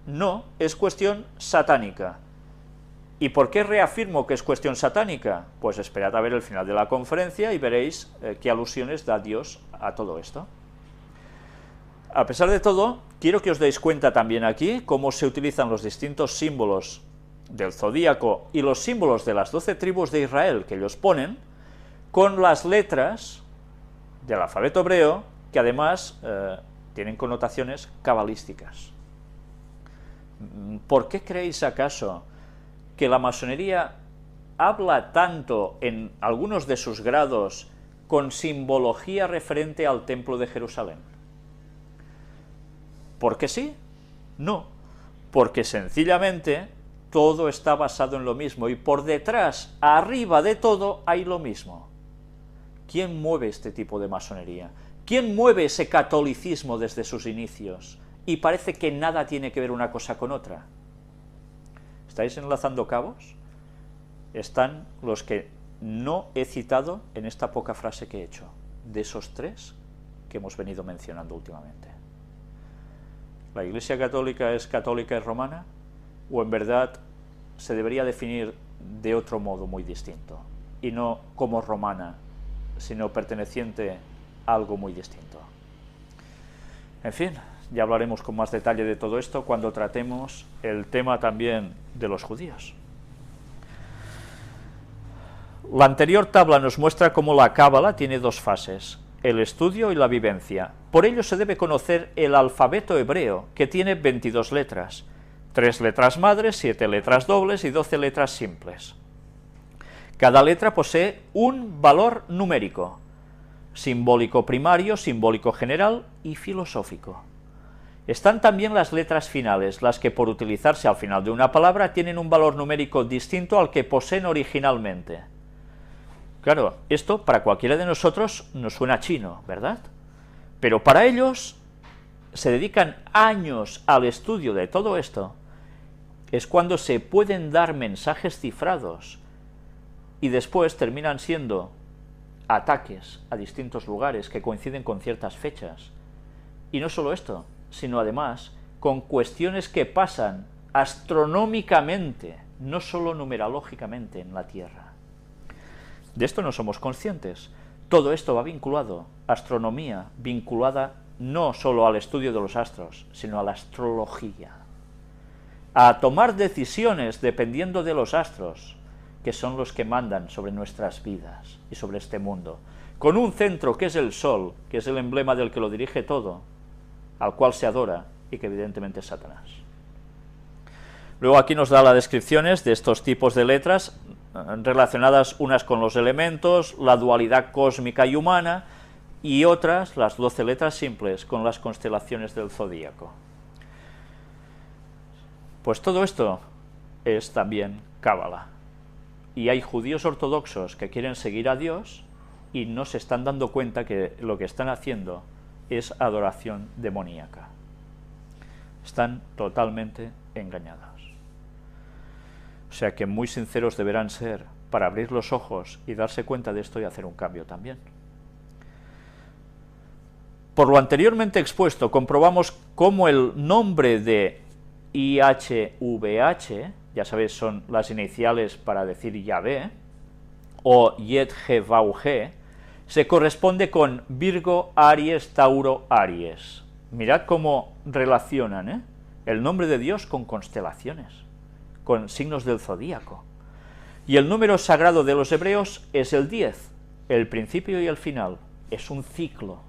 Speaker 1: No, es cuestión satánica. ¿Y por qué reafirmo que es cuestión satánica? Pues esperad a ver el final de la conferencia y veréis qué alusiones da Dios a todo esto. A pesar de todo, quiero que os deis cuenta también aquí cómo se utilizan los distintos símbolos del zodíaco y los símbolos de las 12 tribus de Israel que ellos ponen con las letras del alfabeto hebreo, que además tienen connotaciones cabalísticas. ¿Por qué creéis acaso que la masonería habla tanto en algunos de sus grados con simbología referente al Templo de Jerusalén? ¿Por qué sí? No, porque sencillamente todo está basado en lo mismo y por detrás, arriba de todo, hay lo mismo. ¿Quién mueve este tipo de masonería? ¿Quién mueve ese catolicismo desde sus inicios? Y parece que nada tiene que ver una cosa con otra. ¿Estáis enlazando cabos? Están los que no he citado en esta poca frase que he hecho, de esos 3 que hemos venido mencionando últimamente. ¿La Iglesia Católica es católica y romana? ¿O en verdad se debería definir de otro modo muy distinto? Y no como romana, sino perteneciente algo muy distinto. En fin, ya hablaremos con más detalle de todo esto cuando tratemos el tema también de los judíos. La anterior tabla nos muestra cómo la cábala tiene dos fases, el estudio y la vivencia. Por ello se debe conocer el alfabeto hebreo, que tiene 22 letras, 3 letras madres, 7 letras dobles y 12 letras simples. Cada letra posee un valor numérico, simbólico primario, simbólico general y filosófico. Están también las letras finales, las que por utilizarse al final de una palabra tienen un valor numérico distinto al que poseen originalmente. Claro, esto para cualquiera de nosotros nos suena chino, ¿verdad? Pero para ellos se dedican años al estudio de todo esto. Es cuando se pueden dar mensajes cifrados y después terminan siendo ataques a distintos lugares que coinciden con ciertas fechas. Y no solo esto, sino además con cuestiones que pasan astronómicamente, no solo numerológicamente en la Tierra. De esto no somos conscientes. Todo esto va vinculado, astronomía vinculada no solo al estudio de los astros, sino a la astrología. A tomar decisiones dependiendo de los astros, que son los que mandan sobre nuestras vidas y sobre este mundo, con un centro que es el Sol, que es el emblema del que lo dirige todo, al cual se adora y que evidentemente es Satanás. Luego aquí nos da las descripciones de estos tipos de letras relacionadas unas con los elementos, la dualidad cósmica y humana, y otras, las 12 letras simples, con las constelaciones del zodíaco. Pues todo esto es también cábala. Y hay judíos ortodoxos que quieren seguir a Dios y no se están dando cuenta que lo que están haciendo es adoración demoníaca. Están totalmente engañados. O sea que muy sinceros deberán ser para abrir los ojos y darse cuenta de esto y hacer un cambio también. Por lo anteriormente expuesto, comprobamos cómo el nombre de IHVH, ya sabéis, son las iniciales para decir Yahvé, o Yed-He-Vau-He, se corresponde con Virgo, Aries, Tauro, Aries. Mirad cómo relacionan el nombre de Dios con constelaciones, con signos del zodíaco. Y el número sagrado de los hebreos es el 10, el principio y el final, es un ciclo.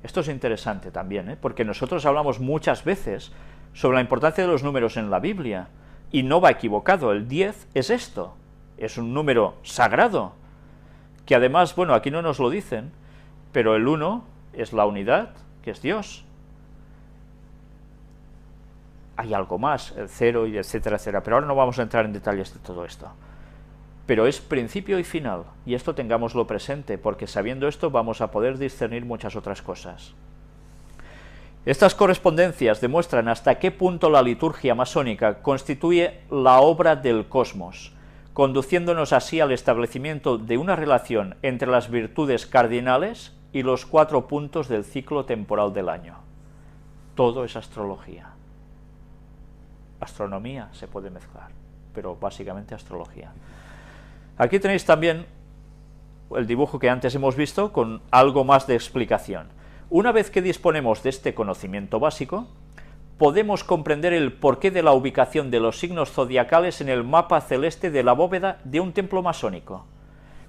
Speaker 1: Esto es interesante también, porque nosotros hablamos muchas veces sobre la importancia de los números en la Biblia, y no va equivocado, el 10 es esto, es un número sagrado, que además, bueno, aquí no nos lo dicen, pero el 1 es la unidad, que es Dios. Hay algo más, el 0 y etcétera, etcétera, pero ahora no vamos a entrar en detalles de todo esto. Pero es principio y final, y esto tengámoslo presente, porque sabiendo esto vamos a poder discernir muchas otras cosas. Estas correspondencias demuestran hasta qué punto la liturgia masónica constituye la obra del cosmos, conduciéndonos así al establecimiento de una relación entre las virtudes cardinales y los 4 puntos del ciclo temporal del año. Todo es astrología. Astronomía se puede mezclar, pero básicamente astrología. Aquí tenéis también el dibujo que antes hemos visto con algo más de explicación. Una vez que disponemos de este conocimiento básico, podemos comprender el porqué de la ubicación de los signos zodiacales en el mapa celeste de la bóveda de un templo masónico.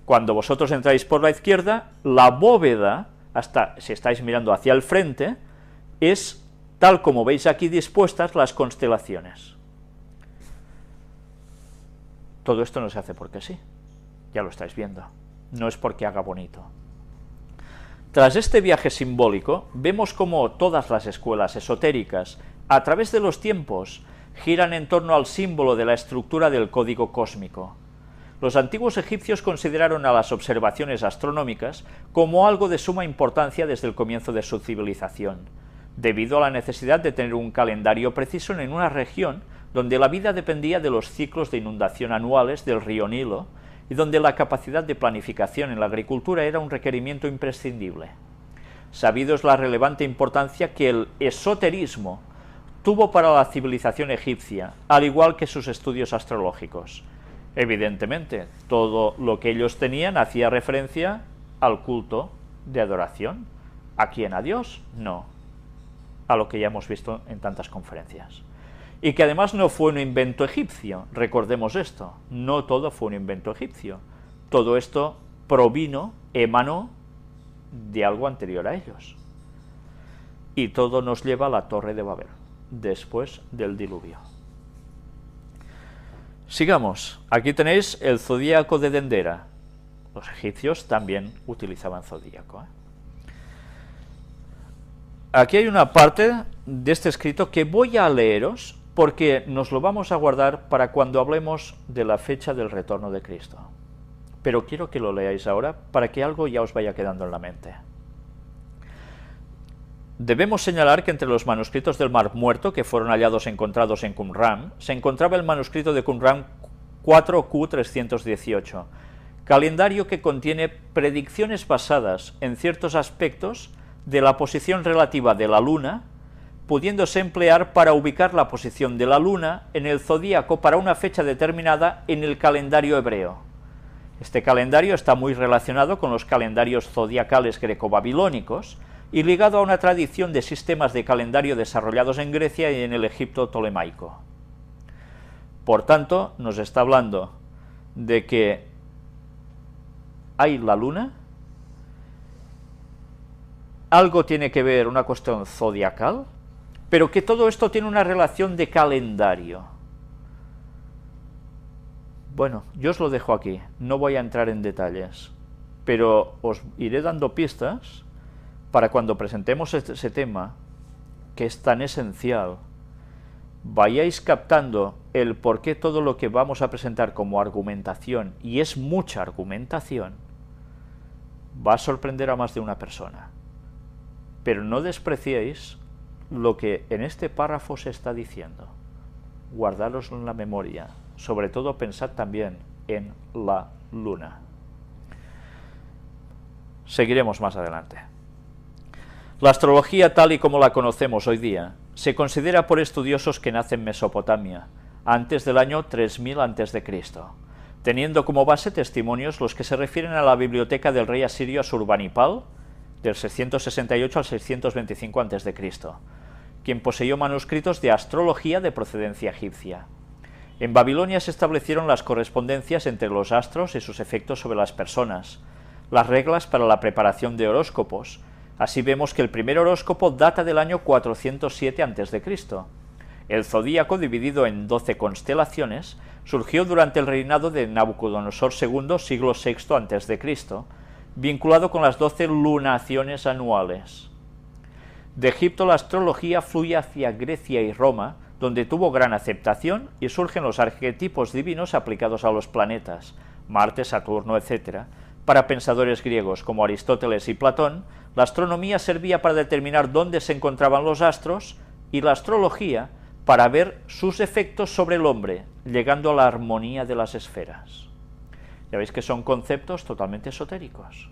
Speaker 1: Cuando vosotros entráis por la izquierda, la bóveda, hasta si estáis mirando hacia el frente, es tal como veis aquí dispuestas las constelaciones. Todo esto no se hace porque sí, ya lo estáis viendo, no es porque haga bonito. Tras este viaje simbólico, vemos cómo todas las escuelas esotéricas, a través de los tiempos, giran en torno al símbolo de la estructura del código cósmico. Los antiguos egipcios consideraron a las observaciones astronómicas como algo de suma importancia desde el comienzo de su civilización, debido a la necesidad de tener un calendario preciso en una región donde la vida dependía de los ciclos de inundación anuales del río Nilo, y donde la capacidad de planificación en la agricultura era un requerimiento imprescindible. Sabido es la relevante importancia que el esoterismo tuvo para la civilización egipcia, al igual que sus estudios astrológicos. Evidentemente, todo lo que ellos tenían hacía referencia al culto de adoración. ¿A quién? ¿A Dios? No. A lo que ya hemos visto en tantas conferencias. Y que además no fue un invento egipcio, recordemos esto, no todo fue un invento egipcio. Todo esto provino, emanó de algo anterior a ellos. Y todo nos lleva a la Torre de Babel, después del diluvio. Sigamos, aquí tenéis el zodíaco de Dendera. Los egipcios también utilizaban zodíaco. Aquí hay una parte de este escrito que voy a leeros porque nos lo vamos a guardar para cuando hablemos de la fecha del retorno de Cristo. Pero quiero que lo leáis ahora para que algo ya os vaya quedando en la mente. Debemos señalar que entre los manuscritos del Mar Muerto que fueron encontrados en Qumran, se encontraba el manuscrito de Qumran 4Q318, calendario que contiene predicciones basadas en ciertos aspectos de la posición relativa de la Luna, pudiéndose emplear para ubicar la posición de la Luna en el zodíaco para una fecha determinada en el calendario hebreo. Este calendario está muy relacionado con los calendarios zodiacales greco-babilónicos y ligado a una tradición de sistemas de calendario desarrollados en Grecia y en el Egipto tolemaico. Por tanto, nos está hablando de que hay la Luna, algo tiene que ver, una cuestión zodiacal, pero que todo esto tiene una relación de calendario. Bueno, yo os lo dejo aquí, no voy a entrar en detalles, pero os iré dando pistas para cuando presentemos ese tema, que es tan esencial, vayáis captando el por qué todo lo que vamos a presentar como argumentación, y es mucha argumentación, va a sorprender a más de una persona. Pero no despreciéis lo que en este párrafo se está diciendo. Guardároslo en la memoria. Sobre todo pensad también en la Luna. Seguiremos más adelante. La astrología tal y como la conocemos hoy día se considera por estudiosos que nace en Mesopotamia, antes del año 3000 a.C., teniendo como base testimonios los que se refieren a la biblioteca del rey asirio Asurbanipal, del 668 al 625 a.C., quien poseyó manuscritos de astrología de procedencia egipcia. En Babilonia se establecieron las correspondencias entre los astros y sus efectos sobre las personas, las reglas para la preparación de horóscopos. Así vemos que el primer horóscopo data del año 407 a.C. El zodíaco, dividido en 12 constelaciones, surgió durante el reinado de Nabucodonosor II, siglo VI a.C., vinculado con las 12 lunaciones anuales. De Egipto la astrología fluye hacia Grecia y Roma, donde tuvo gran aceptación y surgen los arquetipos divinos aplicados a los planetas, Marte, Saturno, etc. Para pensadores griegos como Aristóteles y Platón, la astronomía servía para determinar dónde se encontraban los astros y la astrología para ver sus efectos sobre el hombre, llegando a la armonía de las esferas. Ya veis que son conceptos totalmente esotéricos.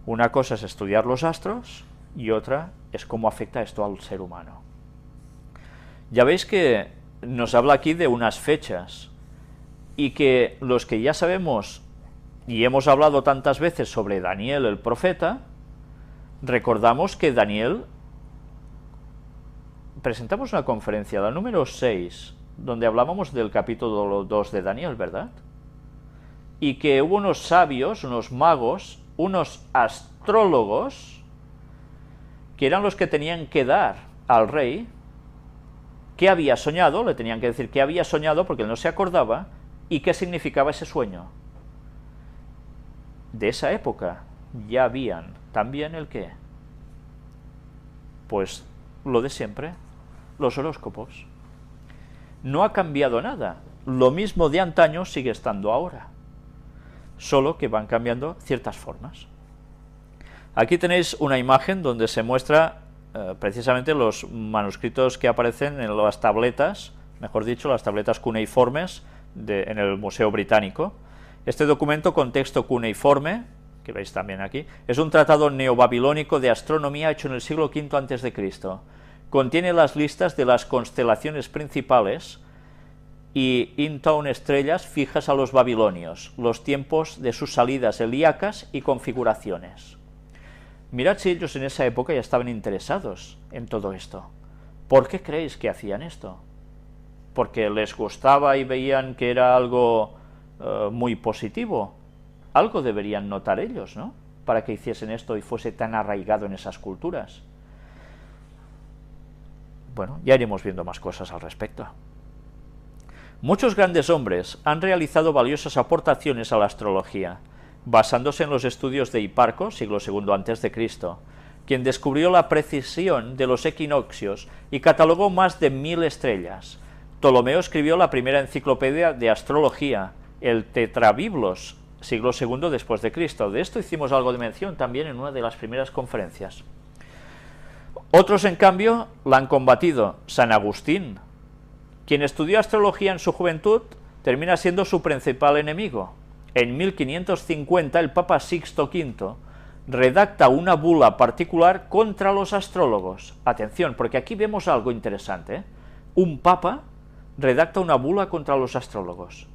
Speaker 1: Una cosa es estudiar los astros y otra es cómo afecta esto al ser humano. Ya veis que nos habla aquí de unas fechas y que los que ya sabemos y hemos hablado tantas veces sobre Daniel el profeta, recordamos que Daniel, presentamos una conferencia, la número 6, donde hablábamos del capítulo 2 de Daniel, ¿verdad? Y que hubo unos sabios, unos magos, unos astrólogos, que eran los que tenían que dar al rey qué había soñado, le tenían que decir qué había soñado porque él no se acordaba, y qué significaba ese sueño. De esa época ya habían también el qué. Pues lo de siempre, los horóscopos. No ha cambiado nada, lo mismo de antaño sigue estando ahora, solo que van cambiando ciertas formas. Aquí tenéis una imagen donde se muestra precisamente los manuscritos que aparecen en las tabletas, mejor dicho, las tabletas cuneiformes en el Museo Británico. Este documento con texto cuneiforme, que veis también aquí, es un tratado neobabilónico de astronomía hecho en el siglo V a.C. Contiene las listas de las constelaciones principales y in-town estrellas fijas a los babilonios, los tiempos de sus salidas helíacas y configuraciones. Mirad si ellos en esa época ya estaban interesados en todo esto. ¿Por qué creéis que hacían esto? ¿Porque les gustaba y veían que era algo muy positivo? Algo deberían notar ellos, ¿no?, para que hiciesen esto y fuese tan arraigado en esas culturas. Bueno, ya iremos viendo más cosas al respecto. Muchos grandes hombres han realizado valiosas aportaciones a la astrología, basándose en los estudios de Hiparco, siglo II a.C., quien descubrió la precisión de los equinoccios y catalogó más de 1000 estrellas. Ptolomeo escribió la primera enciclopedia de astrología, el Tetrabiblos, siglo II después de Cristo. De esto hicimos algo de mención también en una de las primeras conferencias. Otros, en cambio, la han combatido. San Agustín, quien estudió astrología en su juventud, termina siendo su principal enemigo. En 1550 el Papa Sixto V redacta una bula particular contra los astrólogos. Atención, porque aquí vemos algo interesante, ¿eh? Un papa redacta una bula contra los astrólogos.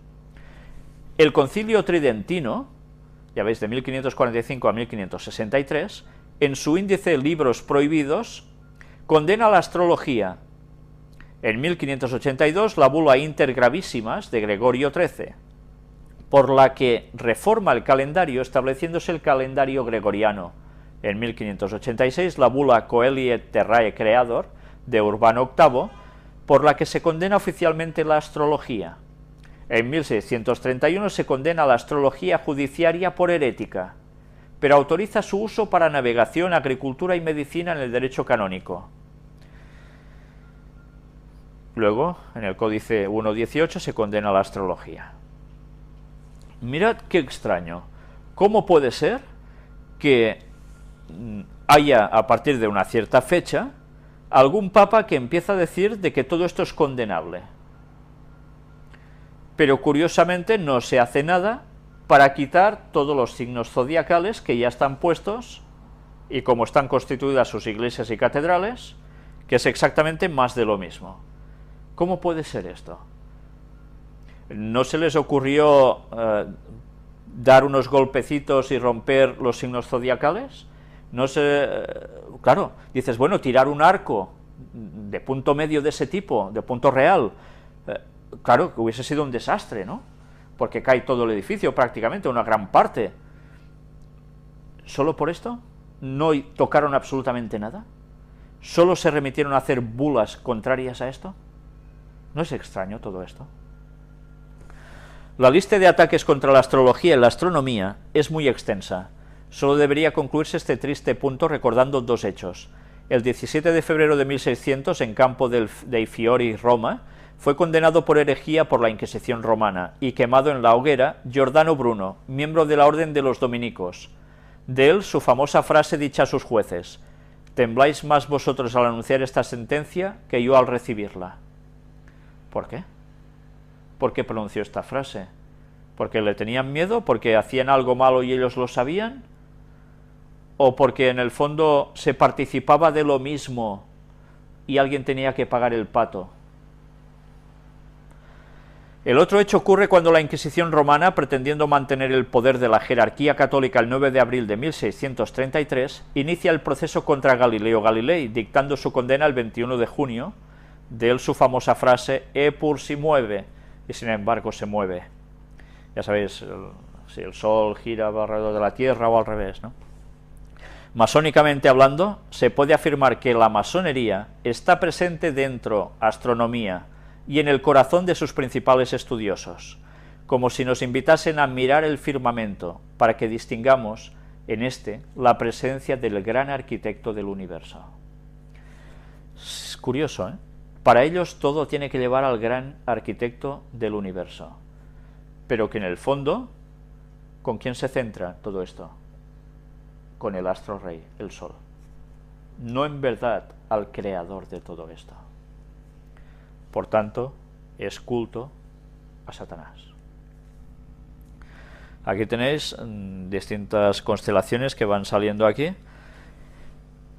Speaker 1: El Concilio Tridentino, ya veis, de 1545 a 1563, en su índice Libros Prohibidos, condena la astrología. En 1582, la bula Inter Gravísimas de Gregorio XIII, por la que reforma el calendario estableciéndose el calendario gregoriano. En 1586, la bula Coeli et Terrae Creador de Urbano VIII, por la que se condena oficialmente la astrología. En 1631 se condena la astrología judiciaria por herética, pero autoriza su uso para navegación, agricultura y medicina en el derecho canónico. Luego, en el Códice 1.18 se condena la astrología. Mirad qué extraño. ¿Cómo puede ser que haya, a partir de una cierta fecha, algún papa que empieza a decir de que todo esto es condenable? Pero curiosamente no se hace nada para quitar todos los signos zodiacales que ya están puestos, y como están constituidas sus iglesias y catedrales, que es exactamente más de lo mismo. ¿Cómo puede ser esto? ¿No se les ocurrió dar unos golpecitos y romper los signos zodiacales? No se... claro, dices, bueno, tirar un arco de punto medio de ese tipo, de punto real, claro que hubiese sido un desastre, ¿no? Porque cae todo el edificio prácticamente, una gran parte. ¿Solo por esto? ¿No tocaron absolutamente nada? ¿Solo se remitieron a hacer bulas contrarias a esto? ¿No es extraño todo esto? La lista de ataques contra la astrología y la astronomía es muy extensa. Solo debería concluirse este triste punto recordando dos hechos. El 17 de febrero de 1600, en Campo dei Fiori, Roma, fue condenado por herejía por la Inquisición romana y quemado en la hoguera Giordano Bruno, miembro de la Orden de los Dominicos. De él su famosa frase dicha a sus jueces: «¿Tembláis más vosotros al anunciar esta sentencia que yo al recibirla?». ¿Por qué? ¿Por qué pronunció esta frase? ¿Porque le tenían miedo? ¿Porque hacían algo malo y ellos lo sabían? ¿O porque en el fondo se participaba de lo mismo y alguien tenía que pagar el pato? El otro hecho ocurre cuando la Inquisición romana, pretendiendo mantener el poder de la jerarquía católica el 9 de abril de 1633, inicia el proceso contra Galileo Galilei, dictando su condena el 21 de junio, de él su famosa frase, «Pur si mueve», y sin embargo se mueve. Ya sabéis, si el Sol gira alrededor de la Tierra o al revés, ¿no? Masónicamente hablando, se puede afirmar que la masonería está presente dentro, astronomía, y en el corazón de sus principales estudiosos, como si nos invitasen a mirar el firmamento para que distingamos en este la presencia del gran arquitecto del universo. Es curioso, ¿eh? Para ellos todo tiene que llevar al gran arquitecto del universo, pero que en el fondo, ¿con quién se centra todo esto? Con el astro rey, el Sol, no en verdad al creador de todo esto. Por tanto, es culto a Satanás. Aquí tenéis distintas constelaciones que van saliendo aquí,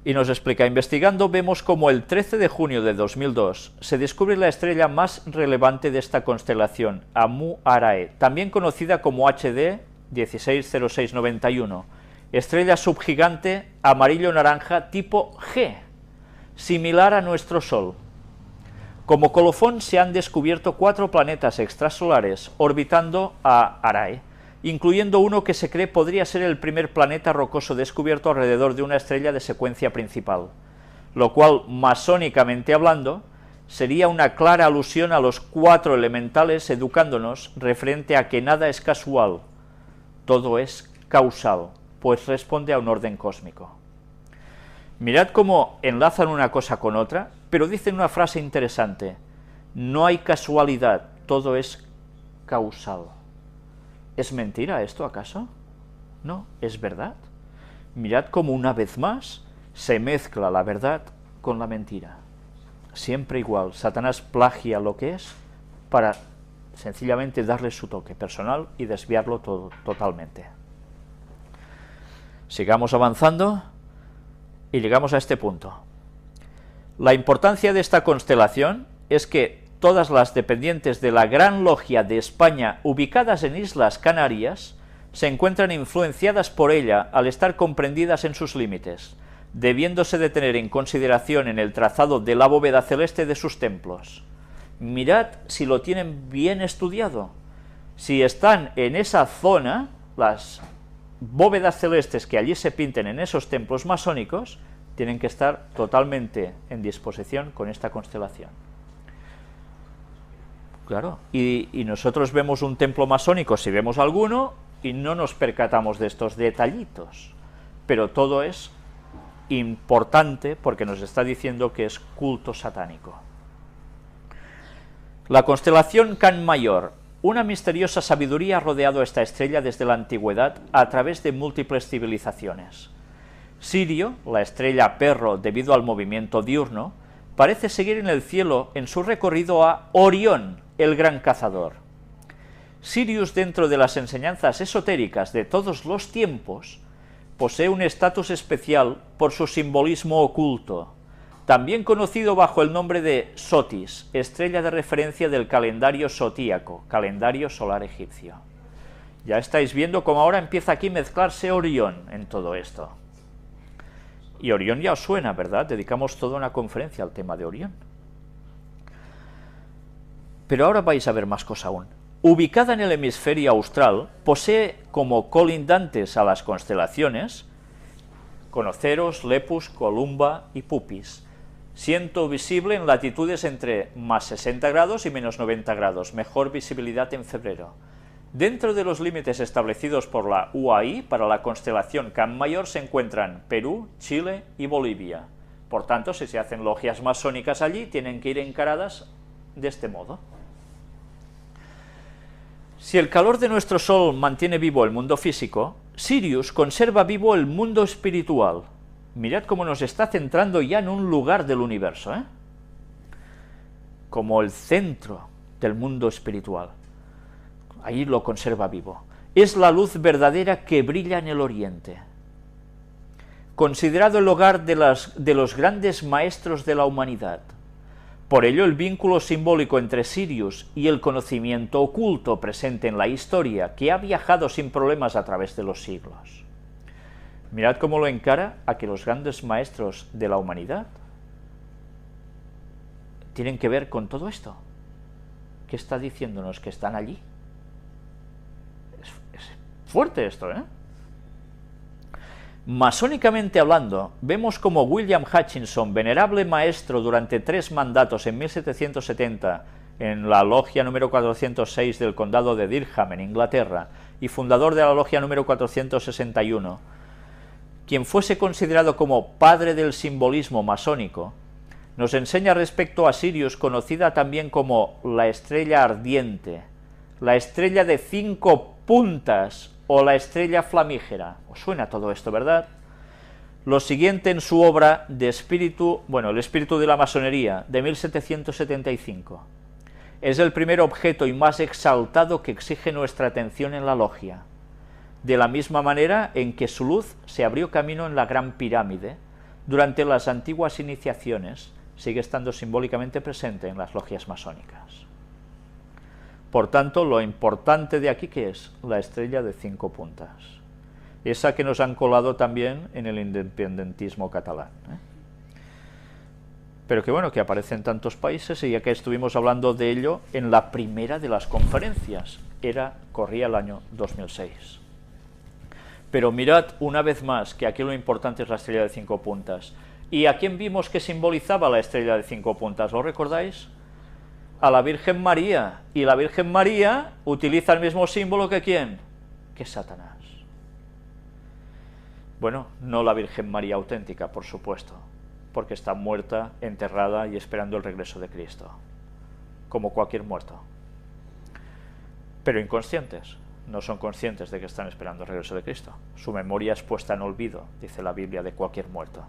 Speaker 1: y nos explica: investigando vemos como el 13 de junio de 2002 se descubre la estrella más relevante de esta constelación, Amu Arae, también conocida como HD 160691, estrella subgigante amarillo-naranja tipo G, similar a nuestro Sol. Como colofón se han descubierto 4 planetas extrasolares orbitando a Arae, incluyendo uno que se cree podría ser el primer planeta rocoso descubierto alrededor de una estrella de secuencia principal, lo cual, masónicamente hablando, sería una clara alusión a los 4 elementales educándonos referente a que nada es casual, todo es causal, pues responde a un orden cósmico. Mirad cómo enlazan una cosa con otra, pero dicen una frase interesante: no hay casualidad, todo es causal. ¿Es mentira esto acaso? No, es verdad. Mirad cómo una vez más se mezcla la verdad con la mentira. Siempre igual, Satanás plagia lo que es para sencillamente darle su toque personal y desviarlo todo totalmente. Sigamos avanzando y llegamos a este punto. La importancia de esta constelación es que todas las dependientes de la Gran Logia de España ubicadas en Islas Canarias se encuentran influenciadas por ella al estar comprendidas en sus límites, debiéndose de tener en consideración en el trazado de la bóveda celeste de sus templos. Mirad si lo tienen bien estudiado. Si están en esa zona, las bóvedas celestes que allí se pinten en esos templos masónicos tienen que estar totalmente en disposición con esta constelación. Claro, y nosotros vemos un templo masónico, si vemos alguno, y no nos percatamos de estos detallitos, pero todo es importante porque nos está diciendo que es culto satánico. La constelación Can Mayor. Una misteriosa sabiduría ha rodeado esta estrella desde la antigüedad a través de múltiples civilizaciones. Sirio, la estrella perro debido al movimiento diurno, parece seguir en el cielo en su recorrido a Orión, el gran cazador. Sirius, dentro de las enseñanzas esotéricas de todos los tiempos, posee un estatus especial por su simbolismo oculto, también conocido bajo el nombre de Sotis, estrella de referencia del calendario sotíaco, calendario solar egipcio. Ya estáis viendo cómo ahora empieza aquí a mezclarse Orión en todo esto. Y Orión ya os suena, ¿verdad? Dedicamos toda una conferencia al tema de Orión. Pero ahora vais a ver más cosa aún. Ubicada en el hemisferio austral, posee como colindantes a las constelaciones Conoceros, Lepus, Columba y Puppis, siendo visible en latitudes entre más 60 grados y menos 90 grados, mejor visibilidad en febrero. Dentro de los límites establecidos por la UAI para la constelación Can Mayor se encuentran Perú, Chile y Bolivia. Por tanto, si se hacen logias masónicas allí, tienen que ir encaradas de este modo. Si el calor de nuestro Sol mantiene vivo el mundo físico, Sirius conserva vivo el mundo espiritual. Mirad cómo nos está centrando ya en un lugar del universo, como el centro del mundo espiritual. Ahí lo conserva vivo. Es la luz verdadera que brilla en el oriente. Considerado el hogar de los grandes maestros de la humanidad. Por ello, el vínculo simbólico entre Sirius y el conocimiento oculto presente en la historia, que ha viajado sin problemas a través de los siglos. Mirad cómo lo encara a que los grandes maestros de la humanidad tienen que ver con todo esto. ¿Qué está diciéndonos? Que están allí. Es fuerte esto, Masónicamente hablando, vemos como William Hutchinson, venerable maestro durante 3 mandatos en 1770 en la logia número 406 del condado de Durham, en Inglaterra, y fundador de la logia número 461, quien fuese considerado como padre del simbolismo masónico, nos enseña respecto a Sirius, conocida también como la estrella ardiente, la estrella de 5 puntas, o la estrella flamígera. Os suena todo esto, ¿verdad? Lo siguiente en su obra de espíritu, el espíritu de la masonería, de 1775. Es el primer objeto y más exaltado que exige nuestra atención en la logia, de la misma manera en que su luz se abrió camino en la Gran Pirámide, durante las antiguas iniciaciones, sigue estando simbólicamente presente en las logias masónicas. Por tanto, lo importante de aquí, ¿qué es? La estrella de 5 puntas. esa que nos han colado también en el independentismo catalán, ¿eh? Pero que bueno, que aparece en tantos países, y ya que estuvimos hablando de ello en la primera de las conferencias, corría el año 2006. Pero mirad una vez más que aquí lo importante es la estrella de 5 puntas. ¿Y a quién vimos que simbolizaba la estrella de 5 puntas? ¿Lo recordáis? A la Virgen María. Y la Virgen María utiliza el mismo símbolo que ¿quién? Que Satanás. Bueno, no la Virgen María auténtica, por supuesto, porque está muerta, enterrada y esperando el regreso de Cristo, como cualquier muerto. Pero inconscientes, no son conscientes de que están esperando el regreso de Cristo. Su memoria es puesta en olvido, dice la Biblia, de cualquier muerto.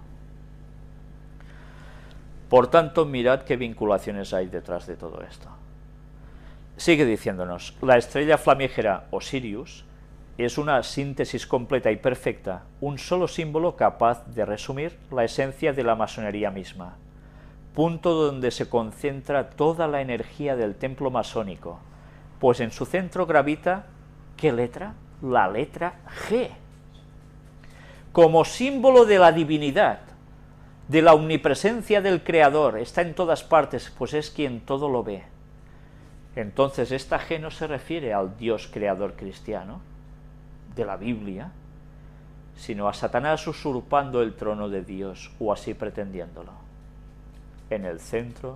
Speaker 1: Por tanto, mirad qué vinculaciones hay detrás de todo esto. Sigue diciéndonos, la estrella flamígera o Sirius es una síntesis completa y perfecta, un solo símbolo capaz de resumir la esencia de la masonería misma, punto donde se concentra toda la energía del templo masónico, pues en su centro gravita, ¿qué letra? La letra G. Como símbolo de la divinidad, de la omnipresencia del Creador, está en todas partes, pues es quien todo lo ve. Entonces esta G no se refiere al Dios creador cristiano, de la Biblia, sino a Satanás usurpando el trono de Dios, o así pretendiéndolo, en el centro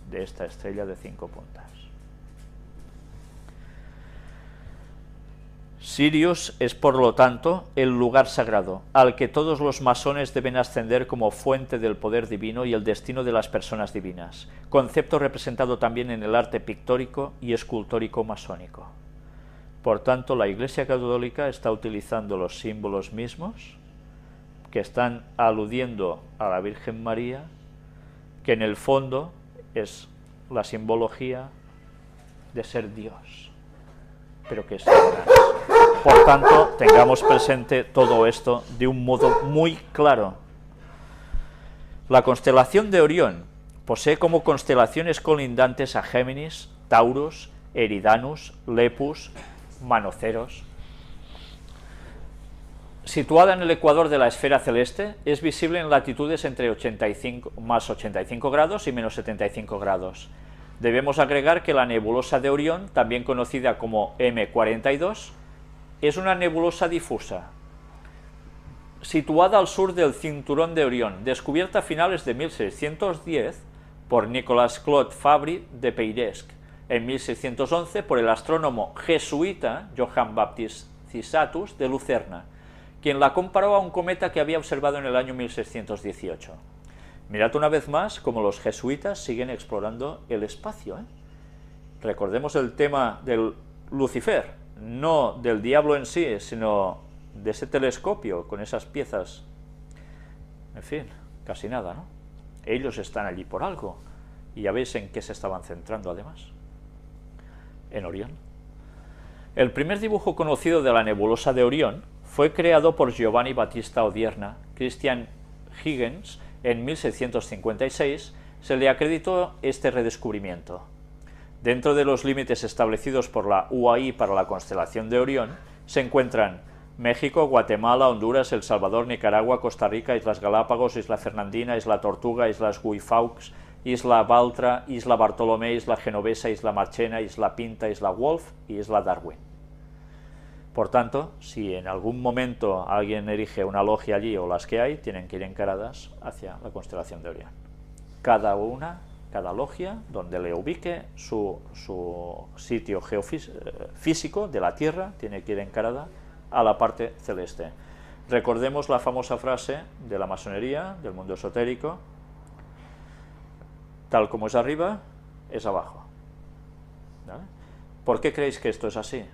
Speaker 1: de esta estrella de 5 puntas. Sirius es, por lo tanto, el lugar sagrado, al que todos los masones deben ascender como fuente del poder divino y el destino de las personas divinas, concepto representado también en el arte pictórico y escultórico masónico. Por tanto, la Iglesia Católica está utilizando los símbolos mismos que están aludiendo a la Virgen María, que en el fondo es la simbología de ser Dios, pero que es Satanás. Por tanto, tengamos presente todo esto de un modo muy claro. La constelación de Orión posee como constelaciones colindantes a Géminis, Taurus, Eridanus, Lepus, Manoceros. Situada en el ecuador de la esfera celeste, es visible en latitudes entre más 85 grados y menos 75 grados. Debemos agregar que la nebulosa de Orión, también conocida como M42, es una nebulosa difusa, situada al sur del cinturón de Orión, descubierta a finales de 1610 por Nicolas Claude Fabry de Peiresc, en 1611 por el astrónomo jesuita Johann Baptist Cisatus de Lucerna, quien la comparó a un cometa que había observado en el año 1618. Mirad una vez más cómo los jesuitas siguen explorando el espacio, ¿eh? Recordemos el tema del Lucifer, no del diablo en sí, sino de ese telescopio con esas piezas. En fin, casi nada, ¿no? Ellos están allí por algo, y ya veis en qué se estaban centrando además. En Orión. El primer dibujo conocido de la nebulosa de Orión fue creado por Giovanni Battista Odierna. Christian Huygens en 1656 se le acreditó este redescubrimiento. Dentro de los límites establecidos por la UAI para la constelación de Orión se encuentran México, Guatemala, Honduras, El Salvador, Nicaragua, Costa Rica, Islas Galápagos, Isla Fernandina, Isla Tortuga, Islas Guifaux, Isla Baltra, Isla Bartolomé, Isla Genovesa, Isla Marchena, Isla Pinta, Isla Wolf y Isla Darwin. Por tanto, si en algún momento alguien erige una logia allí o las que hay, tienen que ir encaradas hacia la constelación de Orión. Cada logia, donde le ubique su sitio geofísico de la Tierra, tiene que ir encarada a la parte celeste. Recordemos la famosa frase de la masonería, del mundo esotérico: tal como es arriba, es abajo. ¿Vale? ¿Por qué creéis que esto es así?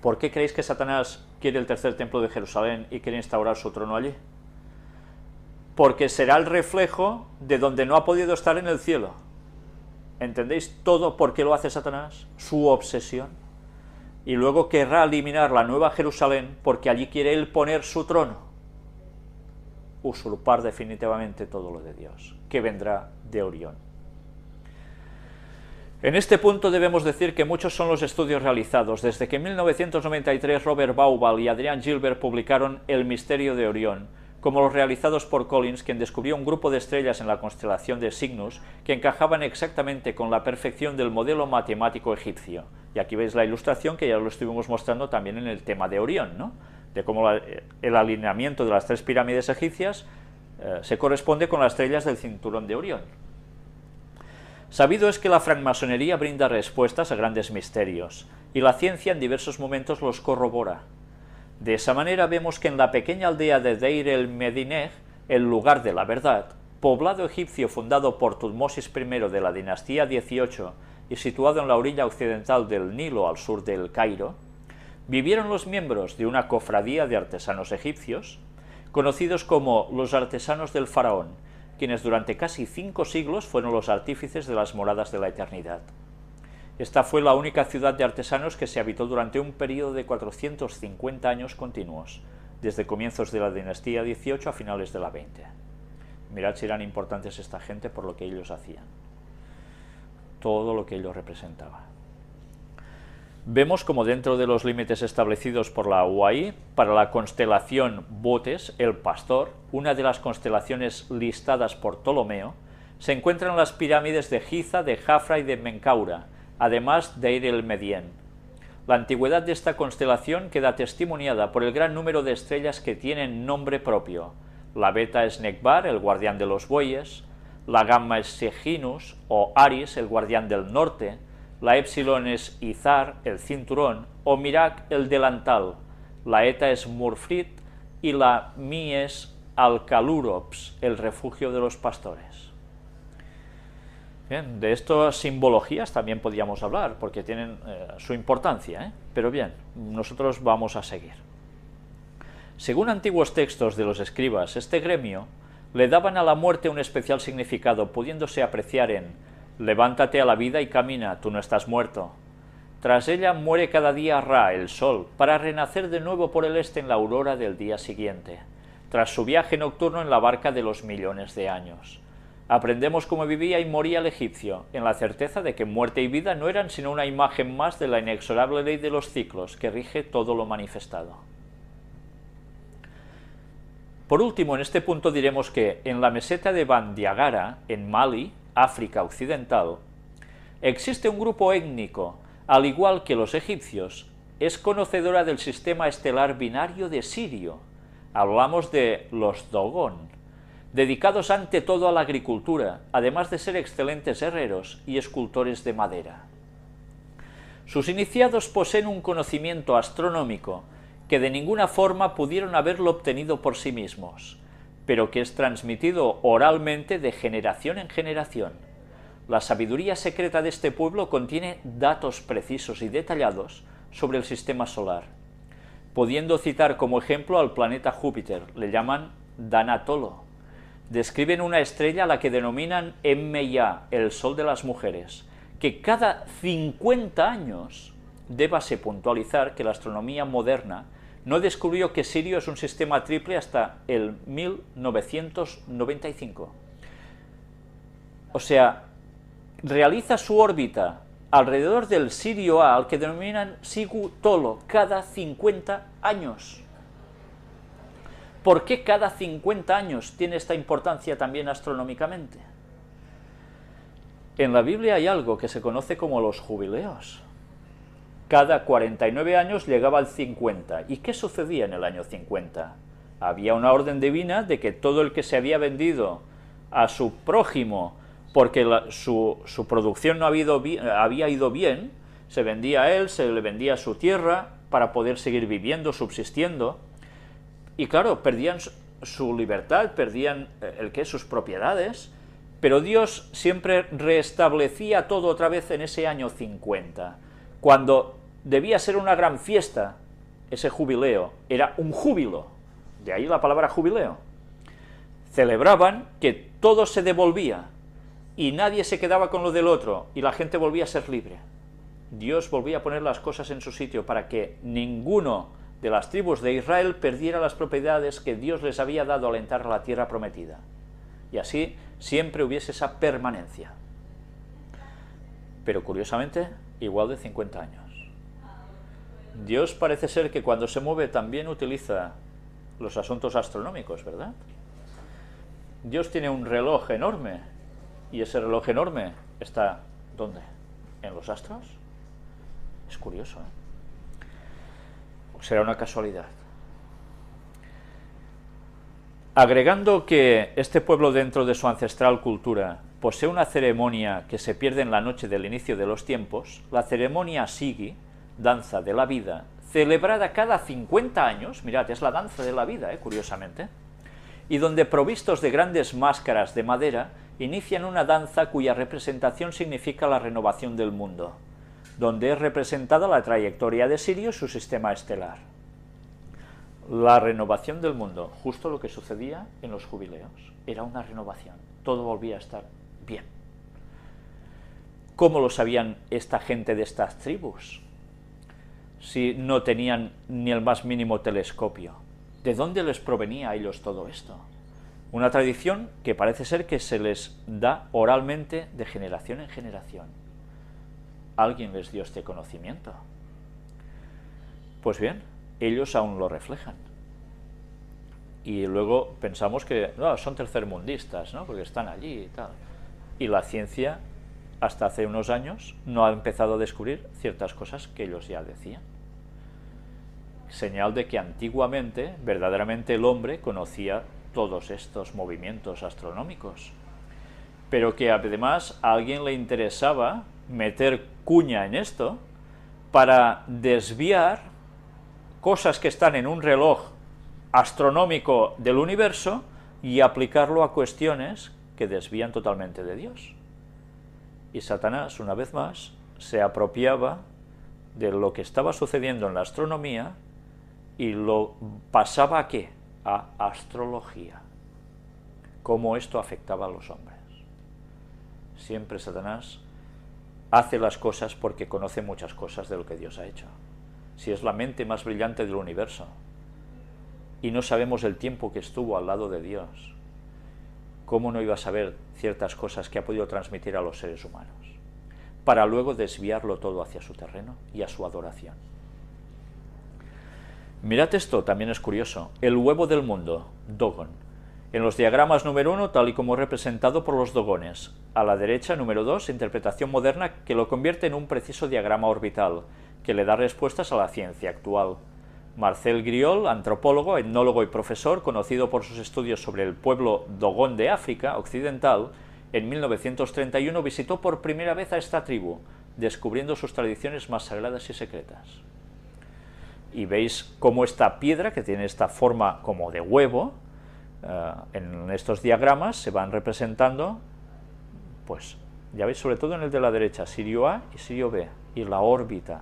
Speaker 1: ¿Por qué creéis que Satanás quiere el tercer templo de Jerusalén y quiere instaurar su trono allí? Porque será el reflejo de donde no ha podido estar en el cielo. ¿Entendéis todo por qué lo hace Satanás? Su obsesión. Y luego querrá eliminar la nueva Jerusalén porque allí quiere él poner su trono. Usurpar definitivamente todo lo de Dios, que vendrá de Orión. En este punto debemos decir que muchos son los estudios realizados, desde que en 1993 Robert Bauval y Adrian Gilbert publicaron El misterio de Orión, como los realizados por Collins, quien descubrió un grupo de estrellas en la constelación de Cygnus que encajaban exactamente con la perfección del modelo matemático egipcio. Y aquí veis la ilustración que ya lo estuvimos mostrando también en el tema de Orión, ¿no? De cómo el alineamiento de las tres pirámides egipcias se corresponde con las estrellas del cinturón de Orión. Sabido es que la francmasonería brinda respuestas a grandes misterios, y la ciencia en diversos momentos los corrobora. De esa manera vemos que en la pequeña aldea de Deir el-Medineh, el lugar de la verdad, poblado egipcio fundado por Tutmosis I de la dinastía XVIII y situado en la orilla occidental del Nilo al sur del Cairo, vivieron los miembros de una cofradía de artesanos egipcios, conocidos como los artesanos del faraón, quienes durante casi 5 siglos fueron los artífices de las moradas de la eternidad. Esta fue la única ciudad de artesanos que se habitó durante un periodo de 450 años continuos, desde comienzos de la dinastía XVIII a finales de la XX. Mirad si eran importantes esta gente por lo que ellos hacían, todo lo que ellos representaban. Vemos como dentro de los límites establecidos por la UAI, para la constelación Botes, el Pastor, una de las constelaciones listadas por Ptolomeo, se encuentran las pirámides de Giza, de Jafra y de Menkaura, además de Deir el-Medien. La antigüedad de esta constelación queda testimoniada por el gran número de estrellas que tienen nombre propio. La Beta es Nekbar, el guardián de los bueyes; la Gamma es Seginus o Aris, el guardián del norte; la Epsilon es Izar, el cinturón, o Mirak, el delantal; la Eta es Murfrit y la Mi es Alcalurops, el refugio de los pastores. Bien, de estas simbologías también podríamos hablar, porque tienen su importancia, pero bien, nosotros vamos a seguir. Según antiguos textos de los escribas, este gremio le daban a la muerte un especial significado, pudiéndose apreciar en: levántate a la vida y camina, tú no estás muerto. Tras ella muere cada día Ra, el sol, para renacer de nuevo por el este en la aurora del día siguiente, tras su viaje nocturno en la barca de los millones de años. Aprendemos cómo vivía y moría el egipcio, en la certeza de que muerte y vida no eran sino una imagen más de la inexorable ley de los ciclos que rige todo lo manifestado. Por último, en este punto diremos que en la meseta de Bandiagara, en Mali, África Occidental, existe un grupo étnico, al igual que los egipcios, es conocedora del sistema estelar binario de Sirio. Hablamos de los Dogon, dedicados ante todo a la agricultura, además de ser excelentes herreros y escultores de madera. Sus iniciados poseen un conocimiento astronómico que de ninguna forma pudieron haberlo obtenido por sí mismos, pero que es transmitido oralmente de generación en generación. La sabiduría secreta de este pueblo contiene datos precisos y detallados sobre el sistema solar, pudiendo citar como ejemplo al planeta Júpiter, le llaman Danatolo. Describen una estrella a la que denominan Emmeya, el sol de las mujeres, que cada 50 años, débase puntualizar que la astronomía moderna no descubrió que Sirio es un sistema triple hasta el 1995. O sea, realiza su órbita alrededor del Sirio A, al que denominan Sigu Tolo, cada 50 años. ¿Por qué cada 50 años tiene esta importancia también astronómicamente? En la Biblia hay algo que se conoce como los jubileos. Cada 49 años llegaba el 50. ¿Y qué sucedía en el año 50? Había una orden divina de que todo el que se había vendido a su prójimo porque su producción no había ido bien, se vendía a él, se le vendía a su tierra para poder seguir viviendo, subsistiendo, y claro, perdían su libertad, perdían sus propiedades, pero Dios siempre restablecía todo otra vez en ese año 50, cuando debía ser una gran fiesta. Ese jubileo era un júbilo, de ahí la palabra jubileo. Celebraban que todo se devolvía y nadie se quedaba con lo del otro y la gente volvía a ser libre. Dios volvía a poner las cosas en su sitio para que ninguno de las tribus de Israel perdiera las propiedades que Dios les había dado al entrar a la tierra prometida, y así siempre hubiese esa permanencia. pero curiosamente igual de 50 años. Dios parece ser que cuando se mueve también utiliza los asuntos astronómicos, ¿verdad? Dios tiene un reloj enorme, y ese reloj enorme está, ¿dónde? ¿En los astros? Es curioso, ¿eh? Será una casualidad. Agregando que este pueblo, dentro de su ancestral cultura, posee una ceremonia que se pierde en la noche del inicio de los tiempos, la ceremonia Sigi, danza de la vida, celebrada cada 50 años, mirad, es la danza de la vida, curiosamente, y donde, provistos de grandes máscaras de madera, inician una danza cuya representación significa la renovación del mundo, donde es representada la trayectoria de Sirio y su sistema estelar. La renovación del mundo, justo lo que sucedía en los jubileos, era una renovación, todo volvía a estar bien. ¿Cómo lo sabían esta gente de estas tribus? Si no tenían ni el más mínimo telescopio. ¿De dónde les provenía a ellos todo esto? Una tradición que parece ser que se les da oralmente de generación en generación. ¿Alguien les dio este conocimiento? Pues bien, ellos aún lo reflejan. Y luego pensamos que no, son tercermundistas, ¿no? Porque están allí y tal. Y la ciencia, hasta hace unos años, no ha empezado a descubrir ciertas cosas que ellos ya decían. Señal de que antiguamente, verdaderamente, el hombre conocía todos estos movimientos astronómicos, pero que además a alguien le interesaba meter cuña en esto para desviar cosas que están en un reloj astronómico del universo y aplicarlo a cuestiones que desvían totalmente de Dios. Y Satanás, una vez más, se apropiaba de lo que estaba sucediendo en la astronomía y lo pasaba ¿a qué? A astrología. Cómo esto afectaba a los hombres. Siempre Satanás hace las cosas porque conoce muchas cosas de lo que Dios ha hecho. Si es la mente más brillante del universo y no sabemos el tiempo que estuvo al lado de Dios, ¿cómo no iba a saber ciertas cosas que ha podido transmitir a los seres humanos? Para luego desviarlo todo hacia su terreno y a su adoración. Mirad esto, también es curioso. El huevo del mundo, Dogon. En los diagramas número 1, tal y como representado por los dogones. A la derecha, número 2, interpretación moderna que lo convierte en un preciso diagrama orbital, que le da respuestas a la ciencia actual. Marcel Griol, antropólogo, etnólogo y profesor, conocido por sus estudios sobre el pueblo Dogon de África Occidental, en 1931 visitó por primera vez a esta tribu, descubriendo sus tradiciones más sagradas y secretas. Y veis cómo esta piedra, que tiene esta forma como de huevo, en estos diagramas se van representando, pues ya veis, sobre todo en el de la derecha, Sirio A y Sirio B, y la órbita,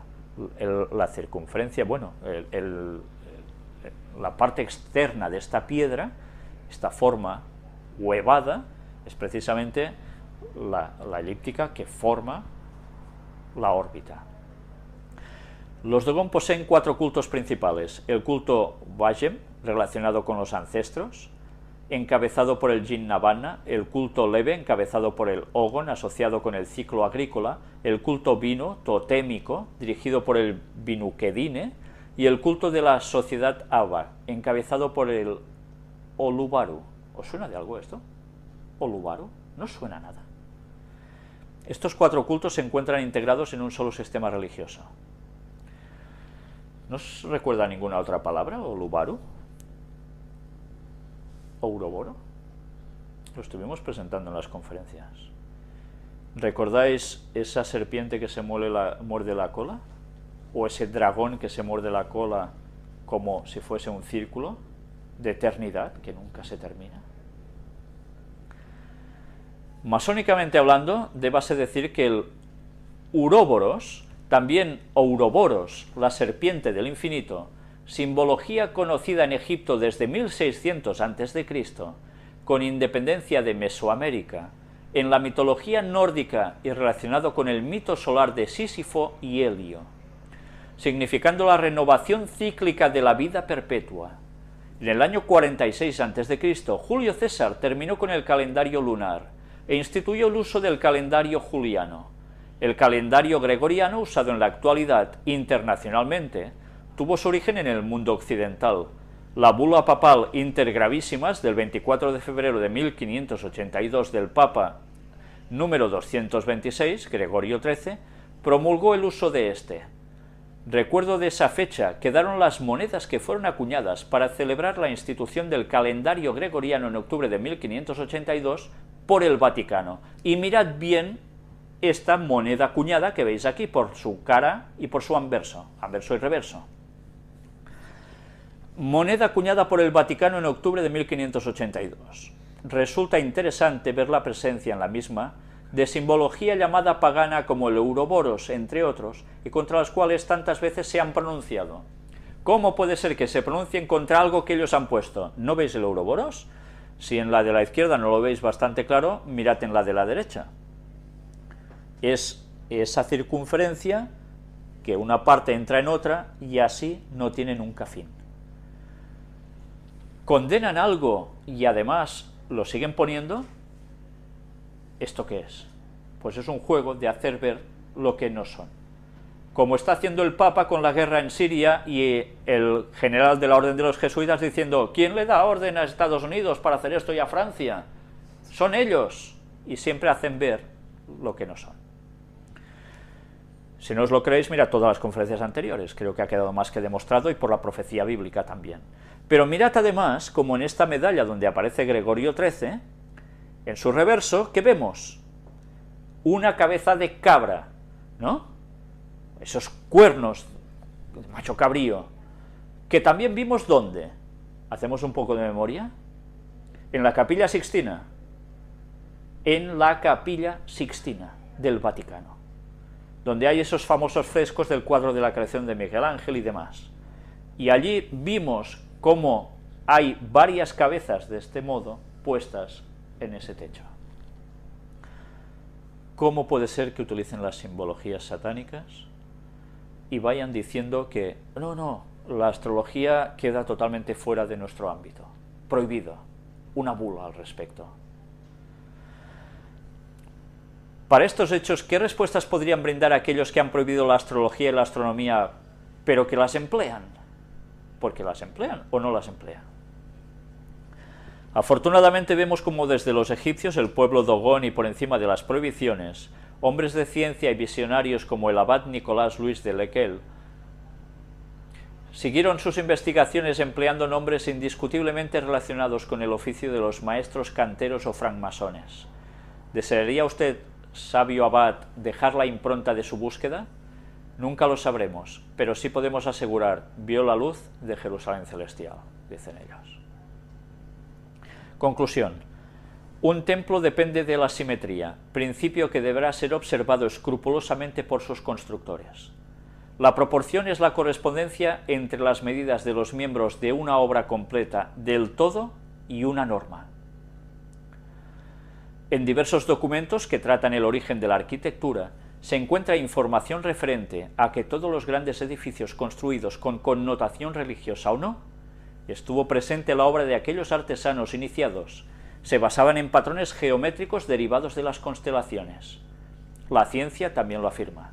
Speaker 1: la circunferencia, bueno, la parte externa de esta piedra, esta forma huevada, es precisamente la elíptica que forma la órbita. Los Dogon poseen 4 cultos principales: el culto Wajem, relacionado con los ancestros, encabezado por el Jin Navana; el culto Leve, encabezado por el Ogon, asociado con el ciclo agrícola; el culto Binu, totémico, dirigido por el Binukedine; y el culto de la sociedad Ava, encabezado por el Olubaru. ¿Os suena de algo esto? Olubaru, no suena nada. Estos 4 cultos se encuentran integrados en un solo sistema religioso. ¿No os recuerda ninguna otra palabra? ¿Olubaru? ¿Ouroboro? Lo estuvimos presentando en las conferencias. ¿Recordáis esa serpiente que se muerde la cola? ¿O ese dragón que se muerde la cola como si fuese un círculo de eternidad que nunca se termina? Masónicamente hablando, débase decir que el Uroboros, también Ouroboros, la serpiente del infinito, simbología conocida en Egipto desde 1600 a.C., con independencia de Mesoamérica, en la mitología nórdica y relacionado con el mito solar de Sísifo y Helio, significando la renovación cíclica de la vida perpetua. En el año 46 a.C., Julio César terminó con el calendario lunar e instituyó el uso del calendario juliano. El calendario gregoriano, usado en la actualidad internacionalmente, tuvo su origen en el mundo occidental. La bula papal Inter Gravísimas del 24 de febrero de 1582 del Papa número 226, Gregorio XIII, promulgó el uso de este. Recuerdo de esa fecha quedaron las monedas que fueron acuñadas para celebrar la institución del calendario gregoriano en octubre de 1582 por el Vaticano. Y mirad bien esta moneda acuñada que veis aquí por su cara y por su anverso y reverso. Moneda acuñada por el Vaticano en octubre de 1582. Resulta interesante ver la presencia en la misma de simbología llamada pagana como el Ouroboros, entre otros, y contra las cuales tantas veces se han pronunciado. ¿Cómo puede ser que se pronuncien contra algo que ellos han puesto? ¿No veis el Ouroboros? Si en la de la izquierda no lo veis bastante claro, mirad en la de la derecha. Es esa circunferencia que una parte entra en otra y así no tiene nunca fin. ¿Condenan algo y además lo siguen poniendo? ¿Esto qué es? Pues es un juego de hacer ver lo que no son. Como está haciendo el Papa con la guerra en Siria y el general de la Orden de los Jesuitas diciendo ¿quién le da orden a Estados Unidos para hacer esto y a Francia? Son ellos. Y siempre hacen ver lo que no son. Si no os lo creéis, mirad todas las conferencias anteriores, creo que ha quedado más que demostrado y por la profecía bíblica también. Pero mirad además, como en esta medalla donde aparece Gregorio XIII, en su reverso, ¿qué vemos? Una cabeza de cabra, ¿no? Esos cuernos de macho cabrío, que también vimos ¿dónde? ¿Hacemos un poco de memoria? En la Capilla Sixtina. En la Capilla Sixtina del Vaticano, donde hay esos famosos frescos del cuadro de la creación de Miguel Ángel y demás. Y allí vimos cómo hay varias cabezas de este modo puestas en ese techo. ¿Cómo puede ser que utilicen las simbologías satánicas y vayan diciendo que no, la astrología queda totalmente fuera de nuestro ámbito? Prohibido. Una bula al respecto. Para estos hechos, ¿qué respuestas podrían brindar aquellos que han prohibido la astrología y la astronomía, pero que las emplean? ¿Porque las emplean o no las emplean? Afortunadamente vemos como desde los egipcios el pueblo dogón y por encima de las prohibiciones, hombres de ciencia y visionarios como el abad Nicolás Luis de Lequel siguieron sus investigaciones empleando nombres indiscutiblemente relacionados con el oficio de los maestros canteros o francmasones. ¿Desearía usted, sabio abad, dejar la impronta de su búsqueda? Nunca lo sabremos, pero sí podemos asegurar, vio la luz de Jerusalén celestial, dicen ellos. Conclusión. Un templo depende de la simetría, principio que deberá ser observado escrupulosamente por sus constructores. La proporción es la correspondencia entre las medidas de los miembros de una obra completa del todo y una norma. En diversos documentos que tratan el origen de la arquitectura, se encuentra información referente a que todos los grandes edificios construidos con connotación religiosa o no, estuvo presente la obra de aquellos artesanos iniciados, se basaban en patrones geométricos derivados de las constelaciones. La ciencia también lo afirma.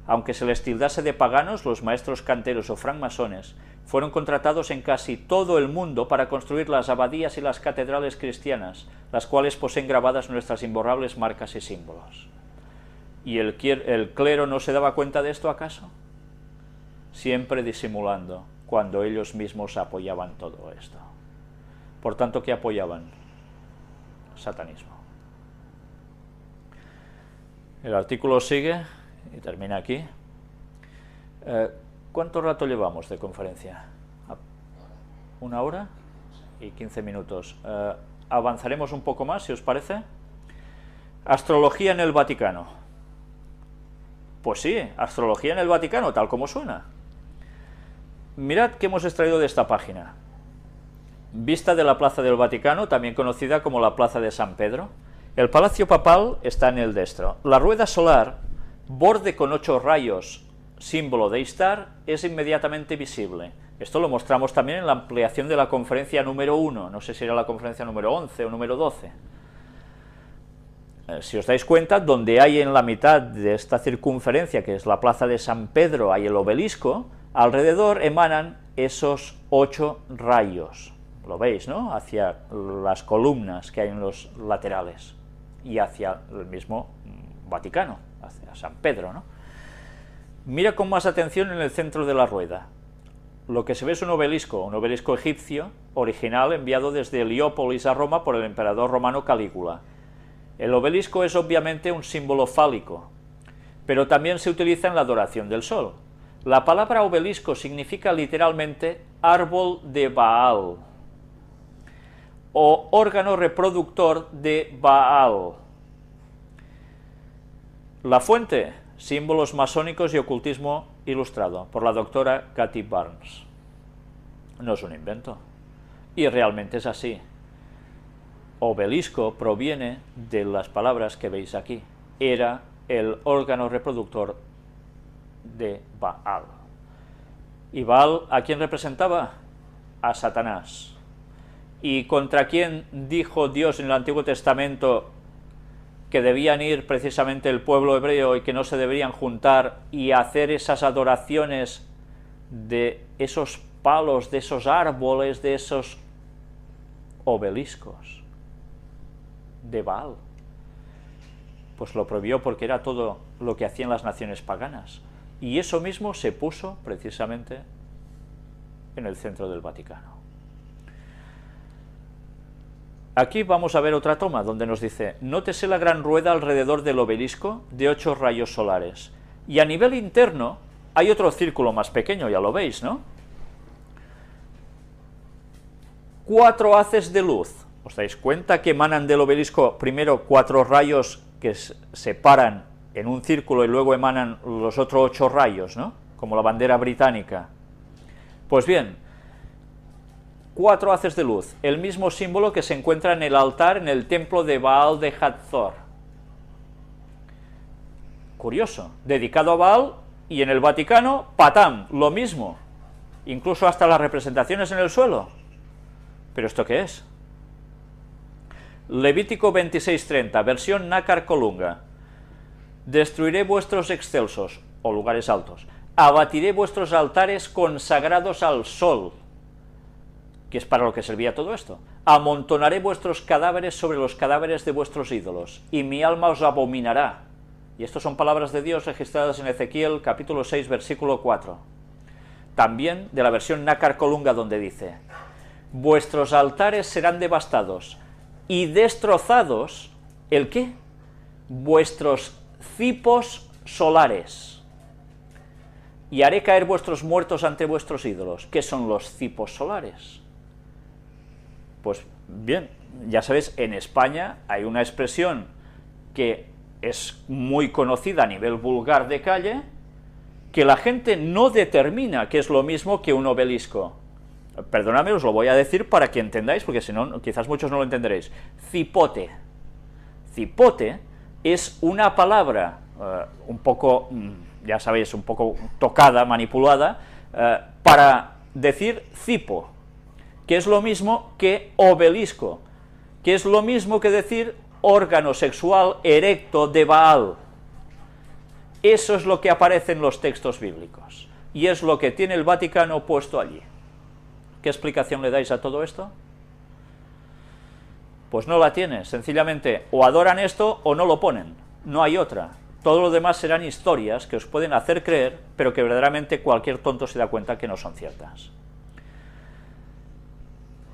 Speaker 1: Aunque se les tildase de paganos, los maestros canteros o francmasones fueron contratados en casi todo el mundo para construir las abadías y las catedrales cristianas, las cuales poseen grabadas nuestras imborrables marcas y símbolos. ¿Y el clero no se daba cuenta de esto acaso? Siempre disimulando, cuando ellos mismos apoyaban todo esto. Por tanto, ¿qué apoyaban? Satanismo. El artículo sigue y termina aquí. ¿Cuánto rato llevamos de conferencia? ¿Una hora? Y 15 minutos. Avanzaremos un poco más, si os parece. Astrología en el Vaticano. Pues sí, astrología en el Vaticano, tal como suena. Mirad qué hemos extraído de esta página. Vista de la Plaza del Vaticano, también conocida como la Plaza de San Pedro. El Palacio Papal está en el destro. La rueda solar, borde con 8 rayos, símbolo de Istar, es inmediatamente visible. Esto lo mostramos también en la ampliación de la conferencia número 1, no sé si era la conferencia número 11 o número 12. si os dais cuenta, donde hay en la mitad de esta circunferencia, que es la plaza de San Pedro, hay el obelisco, alrededor emanan esos 8 rayos, lo veis, ¿no?, hacia las columnas que hay en los laterales, y hacia el mismo Vaticano, hacia San Pedro, ¿no? Mira con más atención en el centro de la rueda. Lo que se ve es un obelisco egipcio, original, enviado desde Heliópolis a Roma por el emperador romano Calígula. El obelisco es obviamente un símbolo fálico, pero también se utiliza en la adoración del sol. La palabra obelisco significa literalmente árbol de Baal, o órgano reproductor de Baal. La fuente: Símbolos masónicos y ocultismo ilustrado, por la doctora Kathy Barnes. No es un invento, y realmente es así. Obelisco proviene de las palabras que veis aquí. Era el órgano reproductor de Baal. ¿Y Baal a quién representaba? A Satanás. ¿Y contra quién dijo Dios en el Antiguo Testamento que debían ir precisamente el pueblo hebreo y que no se deberían juntar y hacer esas adoraciones de esos palos, de esos árboles, de esos obeliscos de Baal? Pues lo prohibió porque era todo lo que hacían las naciones paganas, y eso mismo se puso precisamente en el centro del Vaticano. Aquí vamos a ver otra toma donde nos dice: nótese la gran rueda alrededor del obelisco de 8 rayos solares, y a nivel interno hay otro círculo más pequeño, ya lo veis, ¿no? 4 haces de luz. ¿Os dais cuenta que emanan del obelisco primero 4 rayos que se paran en un círculo y luego emanan los otros 8 rayos, ¿no?, como la bandera británica? Pues bien, 4 haces de luz, el mismo símbolo que se encuentra en el altar en el templo de Baal de Hathor. Curioso, dedicado a Baal, y en el Vaticano, patam, lo mismo, incluso hasta las representaciones en el suelo. ¿Pero esto qué es? Levítico 26:30, versión Nácar Colunga. Destruiré vuestros excelsos, o lugares altos, abatiré vuestros altares consagrados al sol, que es para lo que servía todo esto. Amontonaré vuestros cadáveres sobre los cadáveres de vuestros ídolos, y mi alma os abominará. Y estas son palabras de Dios registradas en Ezequiel capítulo 6, versículo 4. También de la versión Nácar Colunga, donde dice: vuestros altares serán devastados, y destrozados, ¿el qué? Vuestros cipos solares. Y haré caer vuestros muertos ante vuestros ídolos. ¿Qué son los cipos solares? Pues bien, ya sabéis, en España hay una expresión que es muy conocida a nivel vulgar de calle, que la gente no determina que es lo mismo que un obelisco. Perdonadme, os lo voy a decir para que entendáis, porque si no, quizás muchos no lo entenderéis. Cipote. Cipote es una palabra un poco, ya sabéis, un poco tocada, manipulada, para decir cipo, que es lo mismo que obelisco, que es lo mismo que decir órgano sexual erecto de Baal. Eso es lo que aparece en los textos bíblicos, y es lo que tiene el Vaticano puesto allí. ¿Qué explicación le dais a todo esto? Pues no la tiene, sencillamente o adoran esto o no lo ponen, no hay otra. Todo lo demás serán historias que os pueden hacer creer, pero que verdaderamente cualquier tonto se da cuenta que no son ciertas.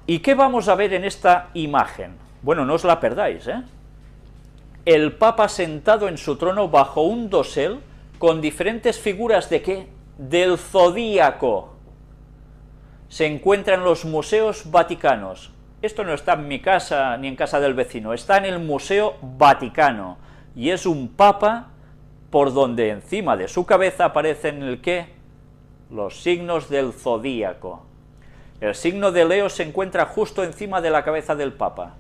Speaker 1: ¿Y qué vamos a ver en esta imagen? Bueno, no os la perdáis, ¿eh? El Papa sentado en su trono bajo un dosel con diferentes figuras ¿de qué? Del zodíaco. Se encuentra en los museos vaticanos. Esto no está en mi casa ni en casa del vecino, está en el Museo Vaticano, y es un Papa por donde encima de su cabeza aparecen el ¿qué? Los signos del zodíaco. El signo de Leo se encuentra justo encima de la cabeza del Papa.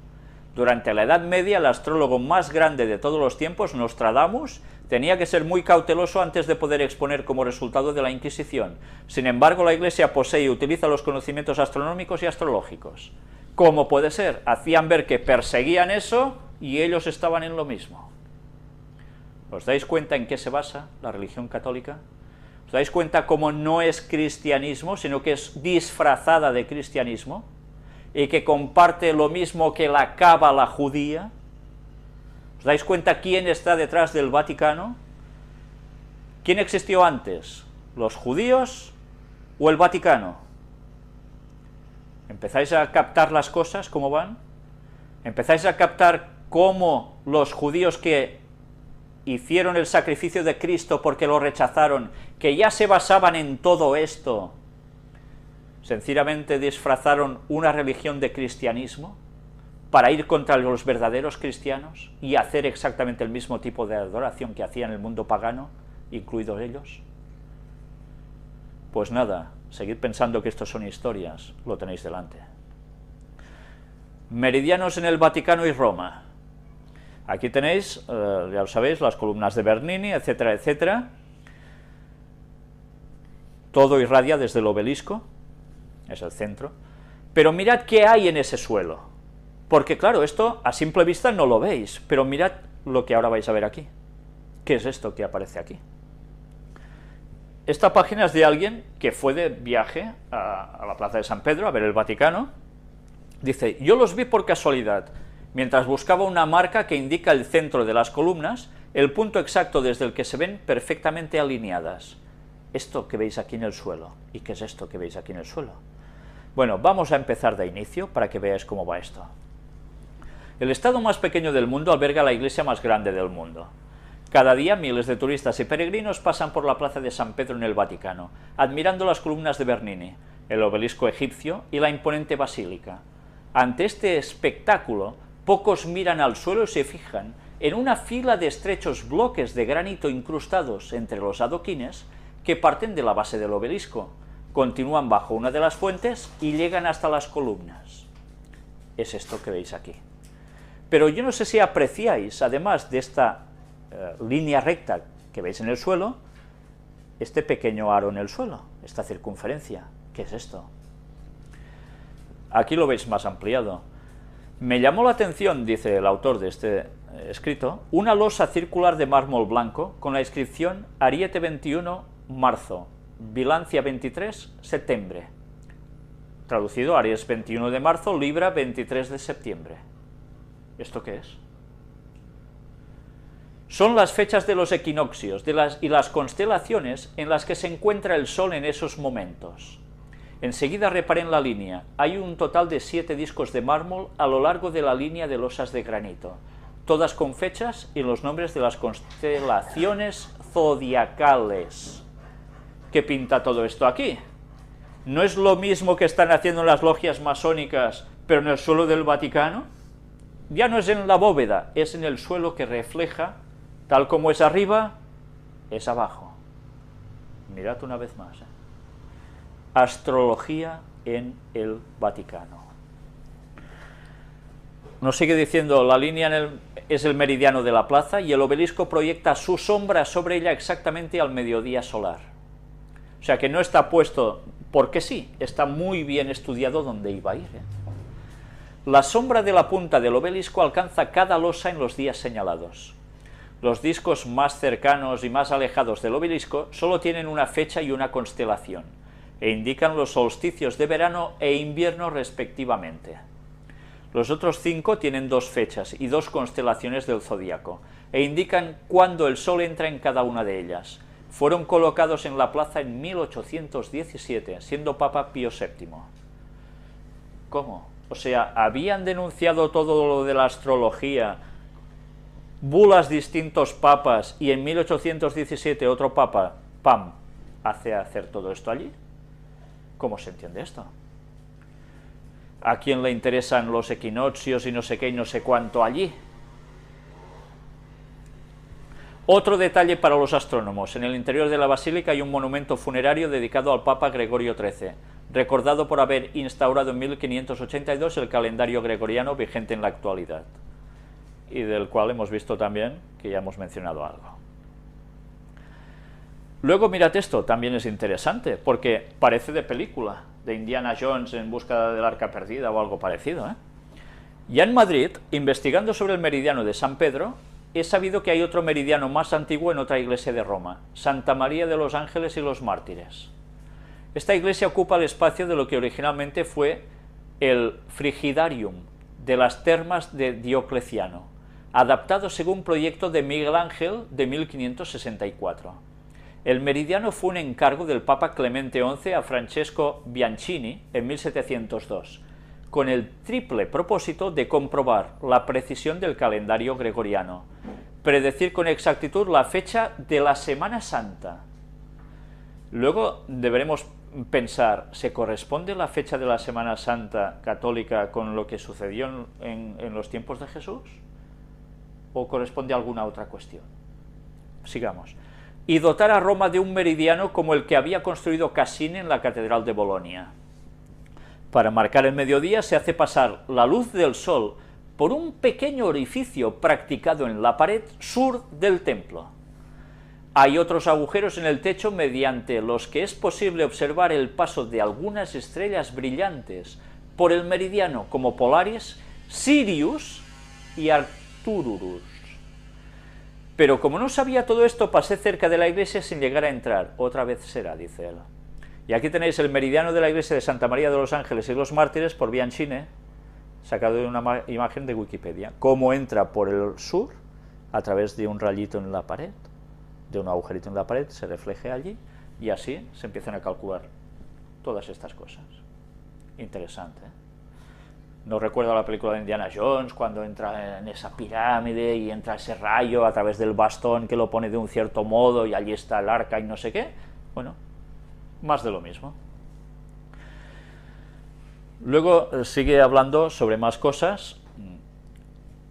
Speaker 1: Durante la Edad Media, el astrólogo más grande de todos los tiempos, Nostradamus, tenía que ser muy cauteloso antes de poder exponer como resultado de la Inquisición. Sin embargo, la Iglesia posee y utiliza los conocimientos astronómicos y astrológicos. ¿Cómo puede ser? Hacían ver que perseguían eso y ellos estaban en lo mismo. ¿Os dais cuenta en qué se basa la religión católica? ¿Os dais cuenta cómo no es cristianismo, sino que es disfrazada de cristianismo, y que comparte lo mismo que la cábala judía? ¿Os dais cuenta quién está detrás del Vaticano? ¿Quién existió antes? ¿Los judíos o el Vaticano? ¿Empezáis a captar las cosas cómo van? ¿Empezáis a captar cómo los judíos que hicieron el sacrificio de Cristo porque lo rechazaron, que ya se basaban en todo esto, sencillamente disfrazaron una religión de cristianismo para ir contra los verdaderos cristianos y hacer exactamente el mismo tipo de adoración que hacían el mundo pagano, incluidos ellos? Pues nada, seguid pensando que esto son historias, lo tenéis delante. Meridianos en el Vaticano y Roma. Aquí tenéis, ya lo sabéis, las columnas de Bernini, etcétera, etcétera. Todo irradia desde el obelisco, es el centro. Pero mirad qué hay en ese suelo. Porque claro, esto a simple vista no lo veis, pero mirad lo que ahora vais a ver aquí. ¿Qué es esto que aparece aquí? Esta página es de alguien que fue de viaje a la Plaza de San Pedro a ver el Vaticano. Dice, yo los vi por casualidad, mientras buscaba una marca que indica el centro de las columnas, el punto exacto desde el que se ven perfectamente alineadas. Esto que veis aquí en el suelo. ¿Y qué es esto que veis aquí en el suelo? Bueno, vamos a empezar de inicio para que veáis cómo va esto. El estado más pequeño del mundo alberga la iglesia más grande del mundo. Cada día miles de turistas y peregrinos pasan por la Plaza de San Pedro en el Vaticano, admirando las columnas de Bernini, el obelisco egipcio y la imponente basílica. Ante este espectáculo, pocos miran al suelo y se fijan en una fila de estrechos bloques de granito incrustados entre los adoquines que parten de la base del obelisco, continúan bajo una de las fuentes y llegan hasta las columnas. Es esto que veis aquí. Pero yo no sé si apreciáis, además de esta línea recta que veis en el suelo, este pequeño aro en el suelo, esta circunferencia. ¿Qué es esto? Aquí lo veis más ampliado. Me llamó la atención, dice el autor de este escrito, una losa circular de mármol blanco con la inscripción Ariete 21, marzo, Bilancia 23, septiembre. Traducido, Aries 21 de marzo, Libra 23 de septiembre. ¿Esto qué es? Son las fechas de los equinoccios y las constelaciones en las que se encuentra el Sol en esos momentos. Enseguida reparé en la línea. Hay un total de 7 discos de mármol a lo largo de la línea de losas de granito, todas con fechas y los nombres de las constelaciones zodiacales. ¿Qué pinta todo esto aquí? ¿No es lo mismo que están haciendo las logias masónicas, pero en el suelo del Vaticano? Ya no es en la bóveda, es en el suelo que refleja, tal como es arriba, es abajo. Mirad una vez más. Astrología en el Vaticano. Nos sigue diciendo, la línea es el meridiano de la plaza y el obelisco proyecta su sombra sobre ella exactamente al mediodía solar. O sea que no está puesto porque sí, está muy bien estudiado dónde iba a ir. La sombra de la punta del obelisco alcanza cada losa en los días señalados. Los discos más cercanos y más alejados del obelisco solo tienen una fecha y una constelación, e indican los solsticios de verano e invierno respectivamente. Los otros 5 tienen 2 fechas y 2 constelaciones del zodíaco, e indican cuándo el sol entra en cada una de ellas. Fueron colocados en la plaza en 1817, siendo Papa Pío VII. ¿Cómo? O sea, habían denunciado todo lo de la astrología, bulas distintos papas, y en 1817 otro papa, ¡pam!, hace hacer todo esto allí. ¿Cómo se entiende esto? ¿A quién le interesan los equinoccios y no sé qué y no sé cuánto allí? Otro detalle para los astrónomos. En el interior de la basílica hay un monumento funerario dedicado al Papa Gregorio XIII, recordado por haber instaurado en 1582 el calendario gregoriano vigente en la actualidad, y del cual hemos visto también que ya hemos mencionado algo. Luego mirad esto, también es interesante, porque parece de película, de Indiana Jones en busca del arca perdida o algo parecido, Ya en Madrid, investigando sobre el meridiano de San Pedro, he sabido que hay otro meridiano más antiguo en otra iglesia de Roma, Santa María de los Ángeles y los Mártires. Esta iglesia ocupa el espacio de lo que originalmente fue el Frigidarium de las termas de Diocleciano, adaptado según proyecto de Miguel Ángel de 1564. El meridiano fue un encargo del Papa Clemente XI a Francesco Bianchini en 1702, con el triple propósito de comprobar la precisión del calendario gregoriano, predecir con exactitud la fecha de la Semana Santa. Luego deberemos pensar, ¿se corresponde la fecha de la Semana Santa católica con lo que sucedió en los tiempos de Jesús? ¿O corresponde a alguna otra cuestión? Sigamos. Y dotar a Roma de un meridiano como el que había construido Cassini en la Catedral de Bolonia. Para marcar el mediodía se hace pasar la luz del sol por un pequeño orificio practicado en la pared sur del templo. Hay otros agujeros en el techo mediante los que es posible observar el paso de algunas estrellas brillantes por el meridiano como Polaris, Sirius y Arcturus. Pero como no sabía todo esto, pasé cerca de la iglesia sin llegar a entrar. Otra vez será, dice él. Y aquí tenéis el meridiano de la iglesia de Santa María de los Ángeles y los Mártires por Bianchini, sacado de una imagen de Wikipedia. Cómo entra por el sur, a través de un rayito en la pared, de un agujerito en la pared, se refleje allí, y así se empiezan a calcular todas estas cosas. Interesante, ¿eh? No recuerdo la película de Indiana Jones, cuando entra en esa pirámide y entra ese rayo a través del bastón que lo pone de un cierto modo y allí está el arca y no sé qué. Bueno, más de lo mismo. Luego sigue hablando sobre más cosas.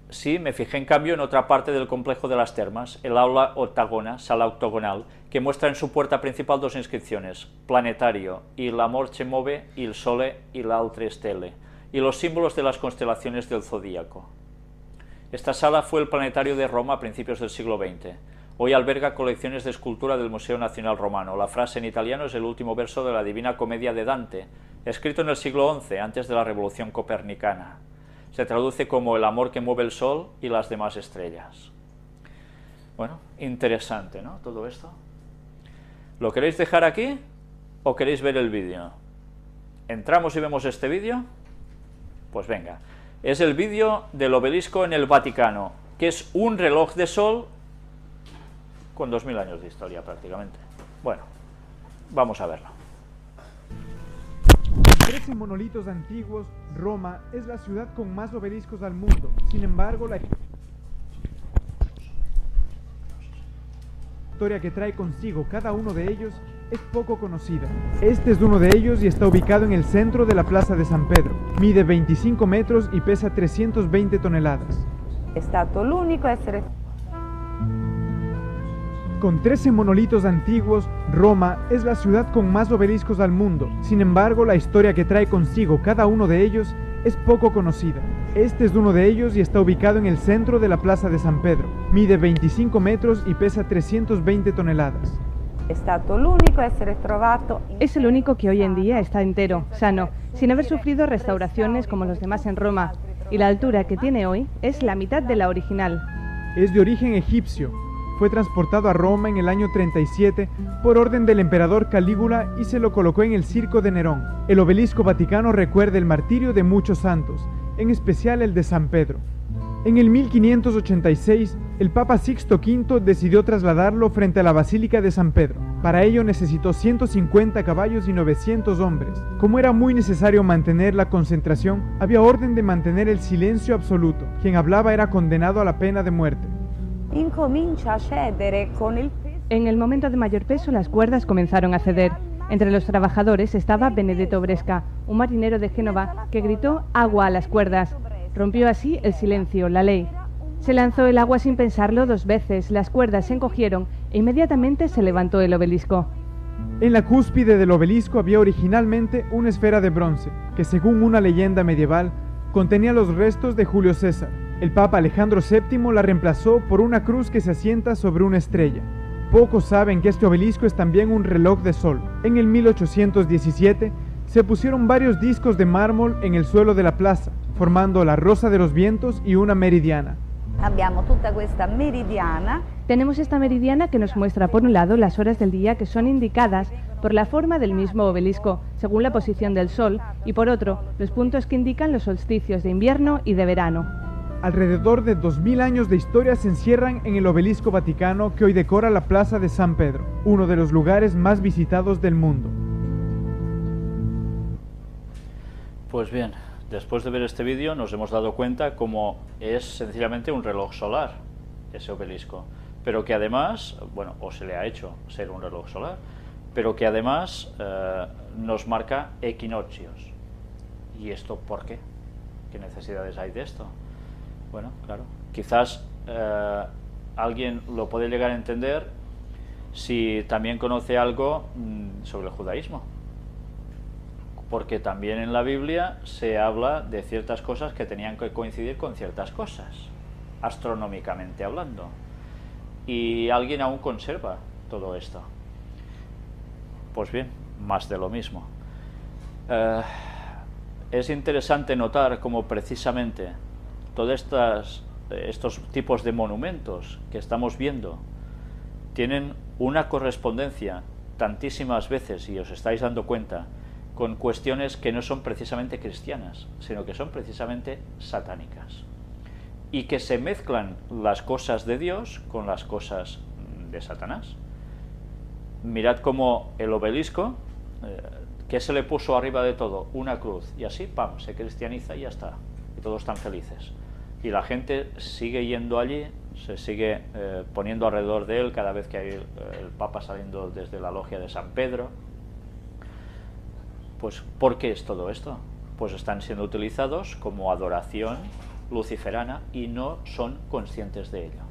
Speaker 1: Sí, me fijé en cambio en otra parte del complejo de las termas, el aula octagona, sala octogonal, que muestra en su puerta principal dos inscripciones, planetario, il amor che move, il sole y le altre stelle, y los símbolos de las constelaciones del zodíaco. Esta sala fue el planetario de Roma a principios del siglo XX. Hoy alberga colecciones de escultura del Museo Nacional Romano. La frase en italiano es el último verso de la Divina Comedia de Dante, escrito en el siglo XI, antes de la Revolución Copernicana. Se traduce como el amor que mueve el sol y las demás estrellas. Bueno, interesante, ¿no? Todo esto. ¿Lo queréis dejar aquí o queréis ver el vídeo? ¿Entramos y vemos este vídeo? Pues venga. Es el vídeo del obelisco en el Vaticano, que es un reloj de sol con 2000 años de historia prácticamente. Bueno, vamos a verlo.
Speaker 2: 13 monolitos antiguos, Roma es la ciudad con más obeliscos al mundo. Sin embargo, la historia que trae consigo cada uno de ellos es poco conocida. Este es uno de ellos y está ubicado en el centro de la Plaza de San Pedro. Mide 25 metros y pesa 320 toneladas.
Speaker 3: È stato l'unico a essere...
Speaker 2: Con 13 monolitos antiguos, Roma es la ciudad con más obeliscos al mundo. Sin embargo, la historia que trae consigo cada uno de ellos es poco conocida. Este es uno de ellos y está ubicado en el centro de la Plaza de San Pedro. Mide 25 metros y pesa 320 toneladas.
Speaker 3: È stato l'unico a essere trovato...
Speaker 4: Es el único que hoy en día está entero, sano, sin haber sufrido restauraciones como los demás en Roma, y la altura que tiene hoy es la mitad de la original.
Speaker 2: Es de origen egipcio. Fue transportado a Roma en el año 37 por orden del emperador Calígula y se lo colocó en el circo de Nerón. El obelisco vaticano recuerda el martirio de muchos santos, en especial el de San Pedro. En el 1586, el Papa Sixto V decidió trasladarlo frente a la Basílica de San Pedro. Para ello necesitó 150 caballos y 900 hombres. Como era muy necesario mantener la concentración, había orden de mantener el silencio absoluto. Quien hablaba era condenado a la pena de muerte.
Speaker 3: Incomincia a cedere con il peso...
Speaker 4: En el momento de mayor peso, las cuerdas comenzaron a ceder. Entre los trabajadores estaba Benedetto Bresca, un marinero de Génova, que gritó agua a las cuerdas. Rompió así el silencio, la ley. Se lanzó el agua sin pensarlo 2 veces, las cuerdas se encogieron e inmediatamente se levantó el obelisco.
Speaker 2: En la cúspide del obelisco había originalmente una esfera de bronce, que según una leyenda medieval, contenía los restos de Julio César. El Papa Alejandro VII la reemplazó por una cruz que se asienta sobre una estrella. Pocos saben que este obelisco es también un reloj de sol. En el 1817 se pusieron varios discos de mármol en el suelo de la plaza. formando la rosa de los vientos y una meridiana.
Speaker 3: Abbiamo tutta questa meridiana.
Speaker 4: Tenemos esta meridiana que nos muestra por un lado las horas del día que son indicadas por la forma del mismo obelisco, según la posición del sol, y por otro, los puntos que indican los solsticios de invierno y de verano.
Speaker 2: Alrededor de 2000 años de historia se encierran en el Obelisco Vaticano que hoy decora la Plaza de San Pedro, uno de los lugares más visitados del mundo.
Speaker 1: Pues bien, después de ver este vídeo nos hemos dado cuenta cómo es sencillamente un reloj solar, ese obelisco, pero que además, bueno, o se le ha hecho ser un reloj solar, pero que además nos marca equinoccios. ¿Y esto por qué? ¿Qué necesidades hay de esto? Bueno, claro, quizás alguien lo puede llegar a entender si también conoce algo sobre el judaísmo, porque también en la Biblia se habla de ciertas cosas que tenían que coincidir con ciertas cosas, astronómicamente hablando, y alguien aún conserva todo esto. Pues bien, más de lo mismo. Es interesante notar cómo precisamente todos estos tipos de monumentos que estamos viendo tienen una correspondencia tantísimas veces, y os estáis dando cuenta, con cuestiones que no son precisamente cristianas, sino que son precisamente satánicas, y que se mezclan las cosas de Dios con las cosas de Satanás. Mirad cómo el obelisco, que se le puso arriba de todo, una cruz, y así, pam, se cristianiza y ya está, y todos están felices. Y la gente sigue yendo allí, se sigue poniendo alrededor de él cada vez que hay el Papa saliendo desde la logia de San Pedro. Pues, ¿por qué es todo esto? Pues están siendo utilizados como adoración luciferana y no son conscientes de ello.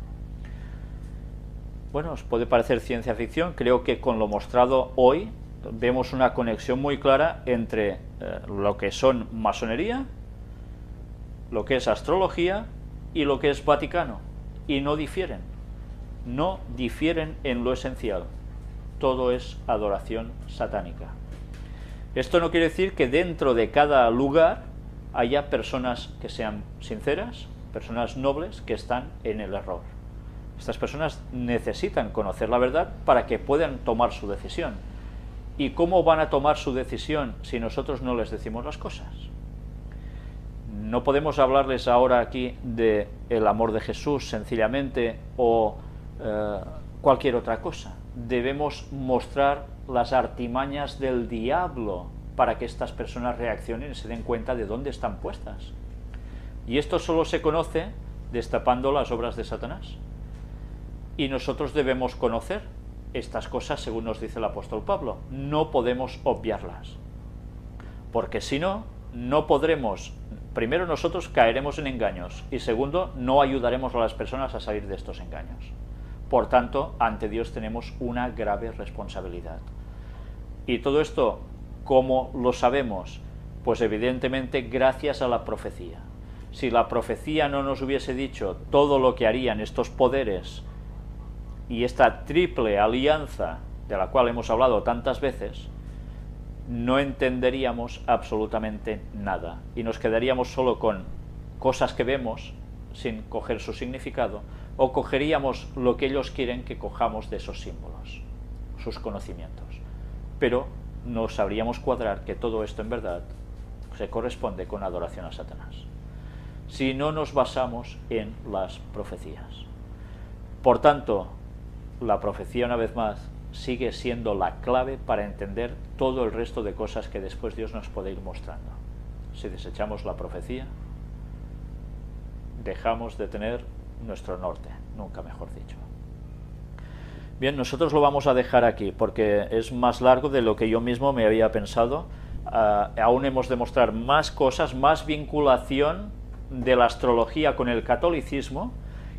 Speaker 1: Bueno, os puede parecer ciencia ficción, creo que con lo mostrado hoy vemos una conexión muy clara entre lo que son masonería, lo que es astrología y lo que es Vaticano, y no difieren en lo esencial, todo es adoración satánica. Esto no quiere decir que dentro de cada lugar haya personas que sean sinceras, personas nobles que están en el error. Estas personas necesitan conocer la verdad para que puedan tomar su decisión. ¿Y cómo van a tomar su decisión si nosotros no les decimos las cosas? No podemos hablarles ahora aquí de el amor de Jesús sencillamente o cualquier otra cosa. Debemos mostrar las artimañas del diablo para que estas personas reaccionen y se den cuenta de dónde están puestas. Y esto solo se conoce destapando las obras de Satanás. Y nosotros debemos conocer estas cosas según nos dice el apóstol Pablo. No podemos obviarlas, porque si no, no podremos, primero nosotros caeremos en engaños y segundo, no ayudaremos a las personas a salir de estos engaños. Por tanto, ante Dios tenemos una grave responsabilidad. Y todo esto, ¿cómo lo sabemos? Pues evidentemente gracias a la profecía. Si la profecía no nos hubiese dicho todo lo que harían estos poderes y esta triple alianza de la cual hemos hablado tantas veces, no entenderíamos absolutamente nada y nos quedaríamos solo con cosas que vemos sin coger su significado, o cogeríamos lo que ellos quieren que cojamos de esos símbolos, sus conocimientos, pero no sabríamos cuadrar que todo esto en verdad se corresponde con adoración a Satanás, si no nos basamos en las profecías. Por tanto, la profecía, una vez más, sigue siendo la clave para entender todo el resto de cosas que después Dios nos puede ir mostrando. Si desechamos la profecía, dejamos de tener nuestro norte, nunca mejor dicho. Bien, nosotros lo vamos a dejar aquí porque es más largo de lo que yo mismo me había pensado. Aún hemos de mostrar más cosas, más vinculación de la astrología con el catolicismo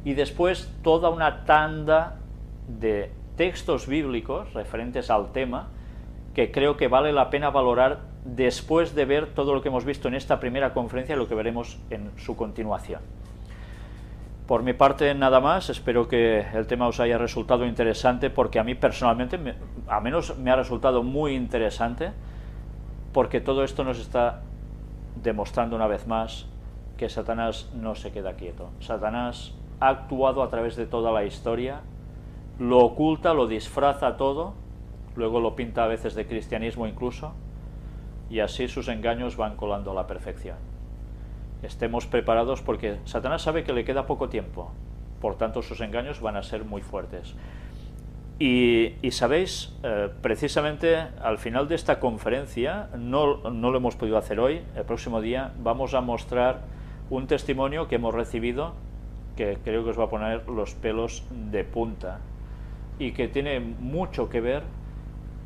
Speaker 1: y después toda una tanda de textos bíblicos referentes al tema que creo que vale la pena valorar después de ver todo lo que hemos visto en esta primera conferencia y lo que veremos en su continuación. Por mi parte nada más, espero que el tema os haya resultado interesante, porque a mí personalmente, a menos me ha resultado muy interesante, porque todo esto nos está demostrando una vez más que Satanás no se queda quieto. Satanás ha actuado a través de toda la historia, lo oculta, lo disfraza todo, luego lo pinta a veces de cristianismo incluso, y así sus engaños van colando a la perfección. Estemos preparados porque Satanás sabe que le queda poco tiempo, por tanto sus engaños van a ser muy fuertes. Y sabéis, precisamente al final de esta conferencia, no lo hemos podido hacer hoy, el próximo día vamos a mostrar un testimonio que hemos recibido que creo que os va a poner los pelos de punta y que tiene mucho que ver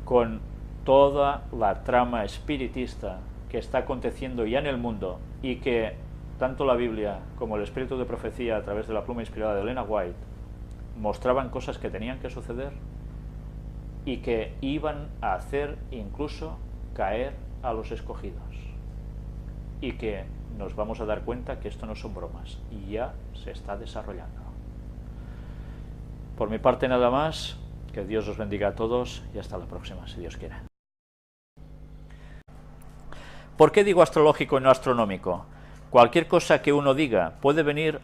Speaker 1: con toda la trama espiritista que está aconteciendo ya en el mundo y que tanto la Biblia como el espíritu de profecía a través de la pluma inspirada de Elena White mostraban cosas que tenían que suceder y que iban a hacer incluso caer a los escogidos, y que nos vamos a dar cuenta que esto no son bromas y ya se está desarrollando. Por mi parte nada más, que Dios os bendiga a todos y hasta la próxima, si Dios quiere. ¿Por qué digo astrológico y no astronómico? Cualquier cosa que uno diga puede venir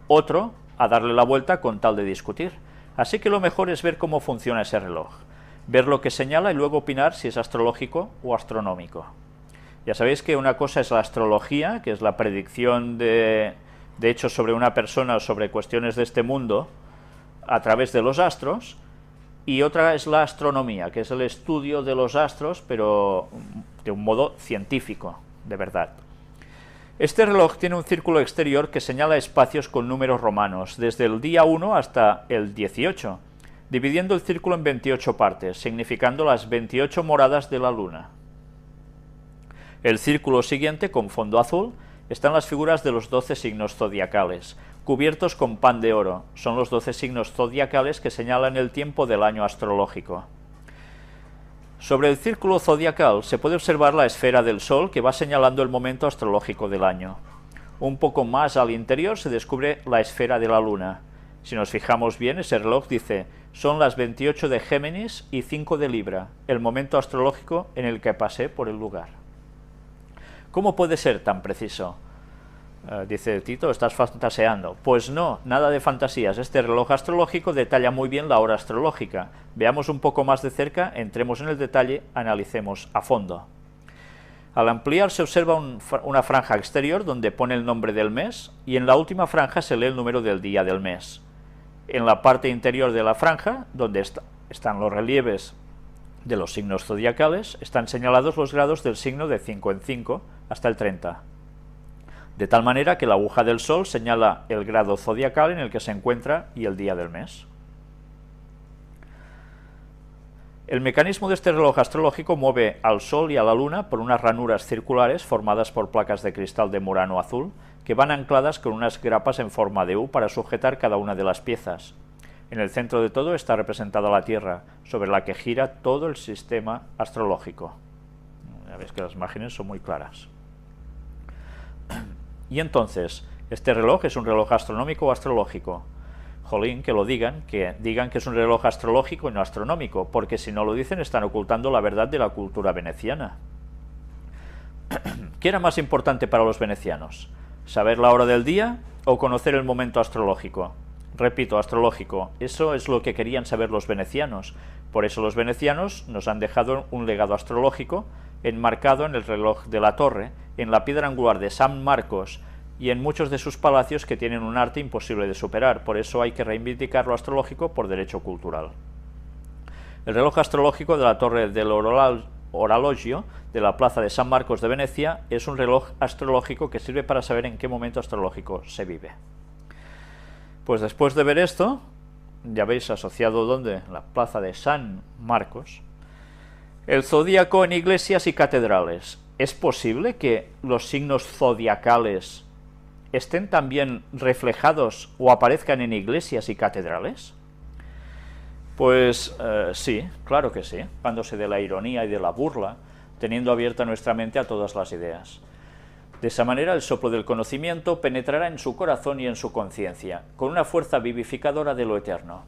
Speaker 1: otro a darle la vuelta con tal de discutir. Así que lo mejor es ver cómo funciona ese reloj, ver lo que señala y luego opinar si es astrológico o astronómico. Ya sabéis que una cosa es la astrología, que es la predicción de hechos sobre una persona o sobre cuestiones de este mundo a través de los astros, y otra es la astronomía, que es el estudio de los astros, pero de un modo científico, de verdad. Este reloj tiene un círculo exterior que señala espacios con números romanos, desde el día 1 hasta el 18, dividiendo el círculo en 28 partes, significando las 28 moradas de la luna. El círculo siguiente, con fondo azul, están las figuras de los 12 signos zodiacales, cubiertos con pan de oro. Son los 12 signos zodiacales que señalan el tiempo del año astrológico. Sobre el círculo zodiacal se puede observar la esfera del Sol que va señalando el momento astrológico del año. Un poco más al interior se descubre la esfera de la Luna. Si nos fijamos bien, ese reloj dice: son las 28 de Géminis y 5 de Libra, el momento astrológico en el que pasé por el lugar. ¿Cómo puede ser tan preciso? Dice Tito, estás fantaseando. Pues no, nada de fantasías. Este reloj astrológico detalla muy bien la hora astrológica. Veamos un poco más de cerca, entremos en el detalle, analicemos a fondo. Al ampliar se observa una franja exterior donde pone el nombre del mes, y en la última franja se lee el número del día del mes. En la parte interior de la franja, donde están los relieves de los signos zodiacales, están señalados los grados del signo de 5 en 5 hasta el 30. De tal manera que la aguja del Sol señala el grado zodiacal en el que se encuentra y el día del mes. El mecanismo de este reloj astrológico mueve al Sol y a la Luna por unas ranuras circulares formadas por placas de cristal de Murano azul, que van ancladas con unas grapas en forma de U para sujetar cada una de las piezas. En el centro de todo está representada la Tierra, sobre la que gira todo el sistema astrológico. Ya veis que las imágenes son muy claras. Y entonces, ¿este reloj es un reloj astronómico o astrológico? Jolín, que lo digan que es un reloj astrológico y no astronómico, porque si no lo dicen están ocultando la verdad de la cultura veneciana. ¿Qué era más importante para los venecianos? ¿Saber la hora del día o conocer el momento astrológico? Repito, astrológico, eso es lo que querían saber los venecianos. Por eso los venecianos nos han dejado un legado astrológico enmarcado en el reloj de la torre, en la piedra angular de San Marcos y en muchos de sus palacios que tienen un arte imposible de superar. Por eso hay que reivindicar lo astrológico por derecho cultural. El reloj astrológico de la torre del Orologio de la plaza de San Marcos de Venecia es un reloj astrológico que sirve para saber en qué momento astrológico se vive. Pues después de ver esto, ya veis asociado ¿dónde? La plaza de San Marcos, el zodíaco en iglesias y catedrales. ¿Es posible que los signos zodiacales estén también reflejados o aparezcan en iglesias y catedrales? Pues sí, claro que sí, ocupándose de la ironía y de la burla, teniendo abierta nuestra mente a todas las ideas. De esa manera el soplo del conocimiento penetrará en su corazón y en su conciencia, con una fuerza vivificadora de lo eterno.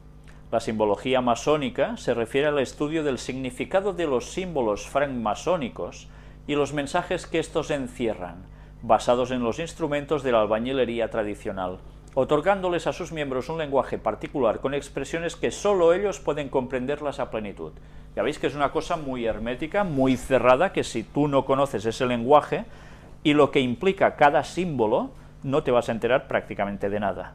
Speaker 1: La simbología masónica se refiere al estudio del significado de los símbolos francmasónicos y los mensajes que estos encierran, basados en los instrumentos de la albañilería tradicional, otorgándoles a sus miembros un lenguaje particular con expresiones que solo ellos pueden comprenderlas a plenitud. Ya veis que es una cosa muy hermética, muy cerrada, que si tú no conoces ese lenguaje y lo que implica cada símbolo, no te vas a enterar prácticamente de nada.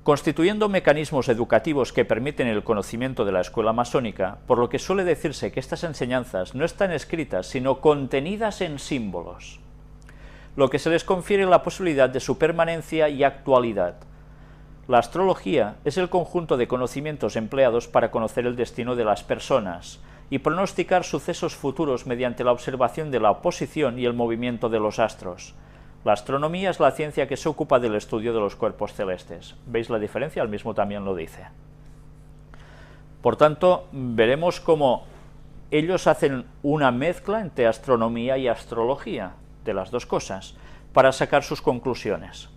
Speaker 1: Constituyendo mecanismos educativos que permiten el conocimiento de la escuela masónica, por lo que suele decirse que estas enseñanzas no están escritas, sino contenidas en símbolos, lo que se les confiere la posibilidad de su permanencia y actualidad. La astrología es el conjunto de conocimientos empleados para conocer el destino de las personas y pronosticar sucesos futuros mediante la observación de la posición y el movimiento de los astros. La astronomía es la ciencia que se ocupa del estudio de los cuerpos celestes. ¿Veis la diferencia? El mismo también lo dice. Por tanto, veremos cómo ellos hacen una mezcla entre astronomía y astrología, de las dos cosas, para sacar sus conclusiones.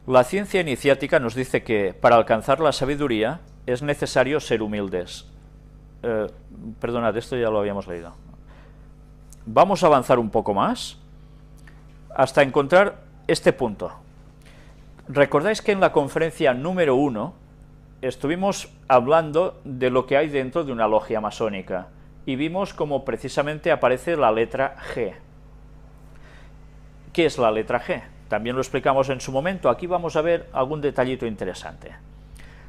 Speaker 1: La ciencia iniciática nos dice que para alcanzar la sabiduría es necesario ser humildes. Perdonad, esto ya lo habíamos leído. Vamos a avanzar un poco más hasta encontrar este punto. Recordáis que en la conferencia número 1 estuvimos hablando de lo que hay dentro de una logia masónica y vimos cómo precisamente aparece la letra G. ¿Qué es la letra G? También lo explicamos en su momento. Aquí vamos a ver algún detallito interesante.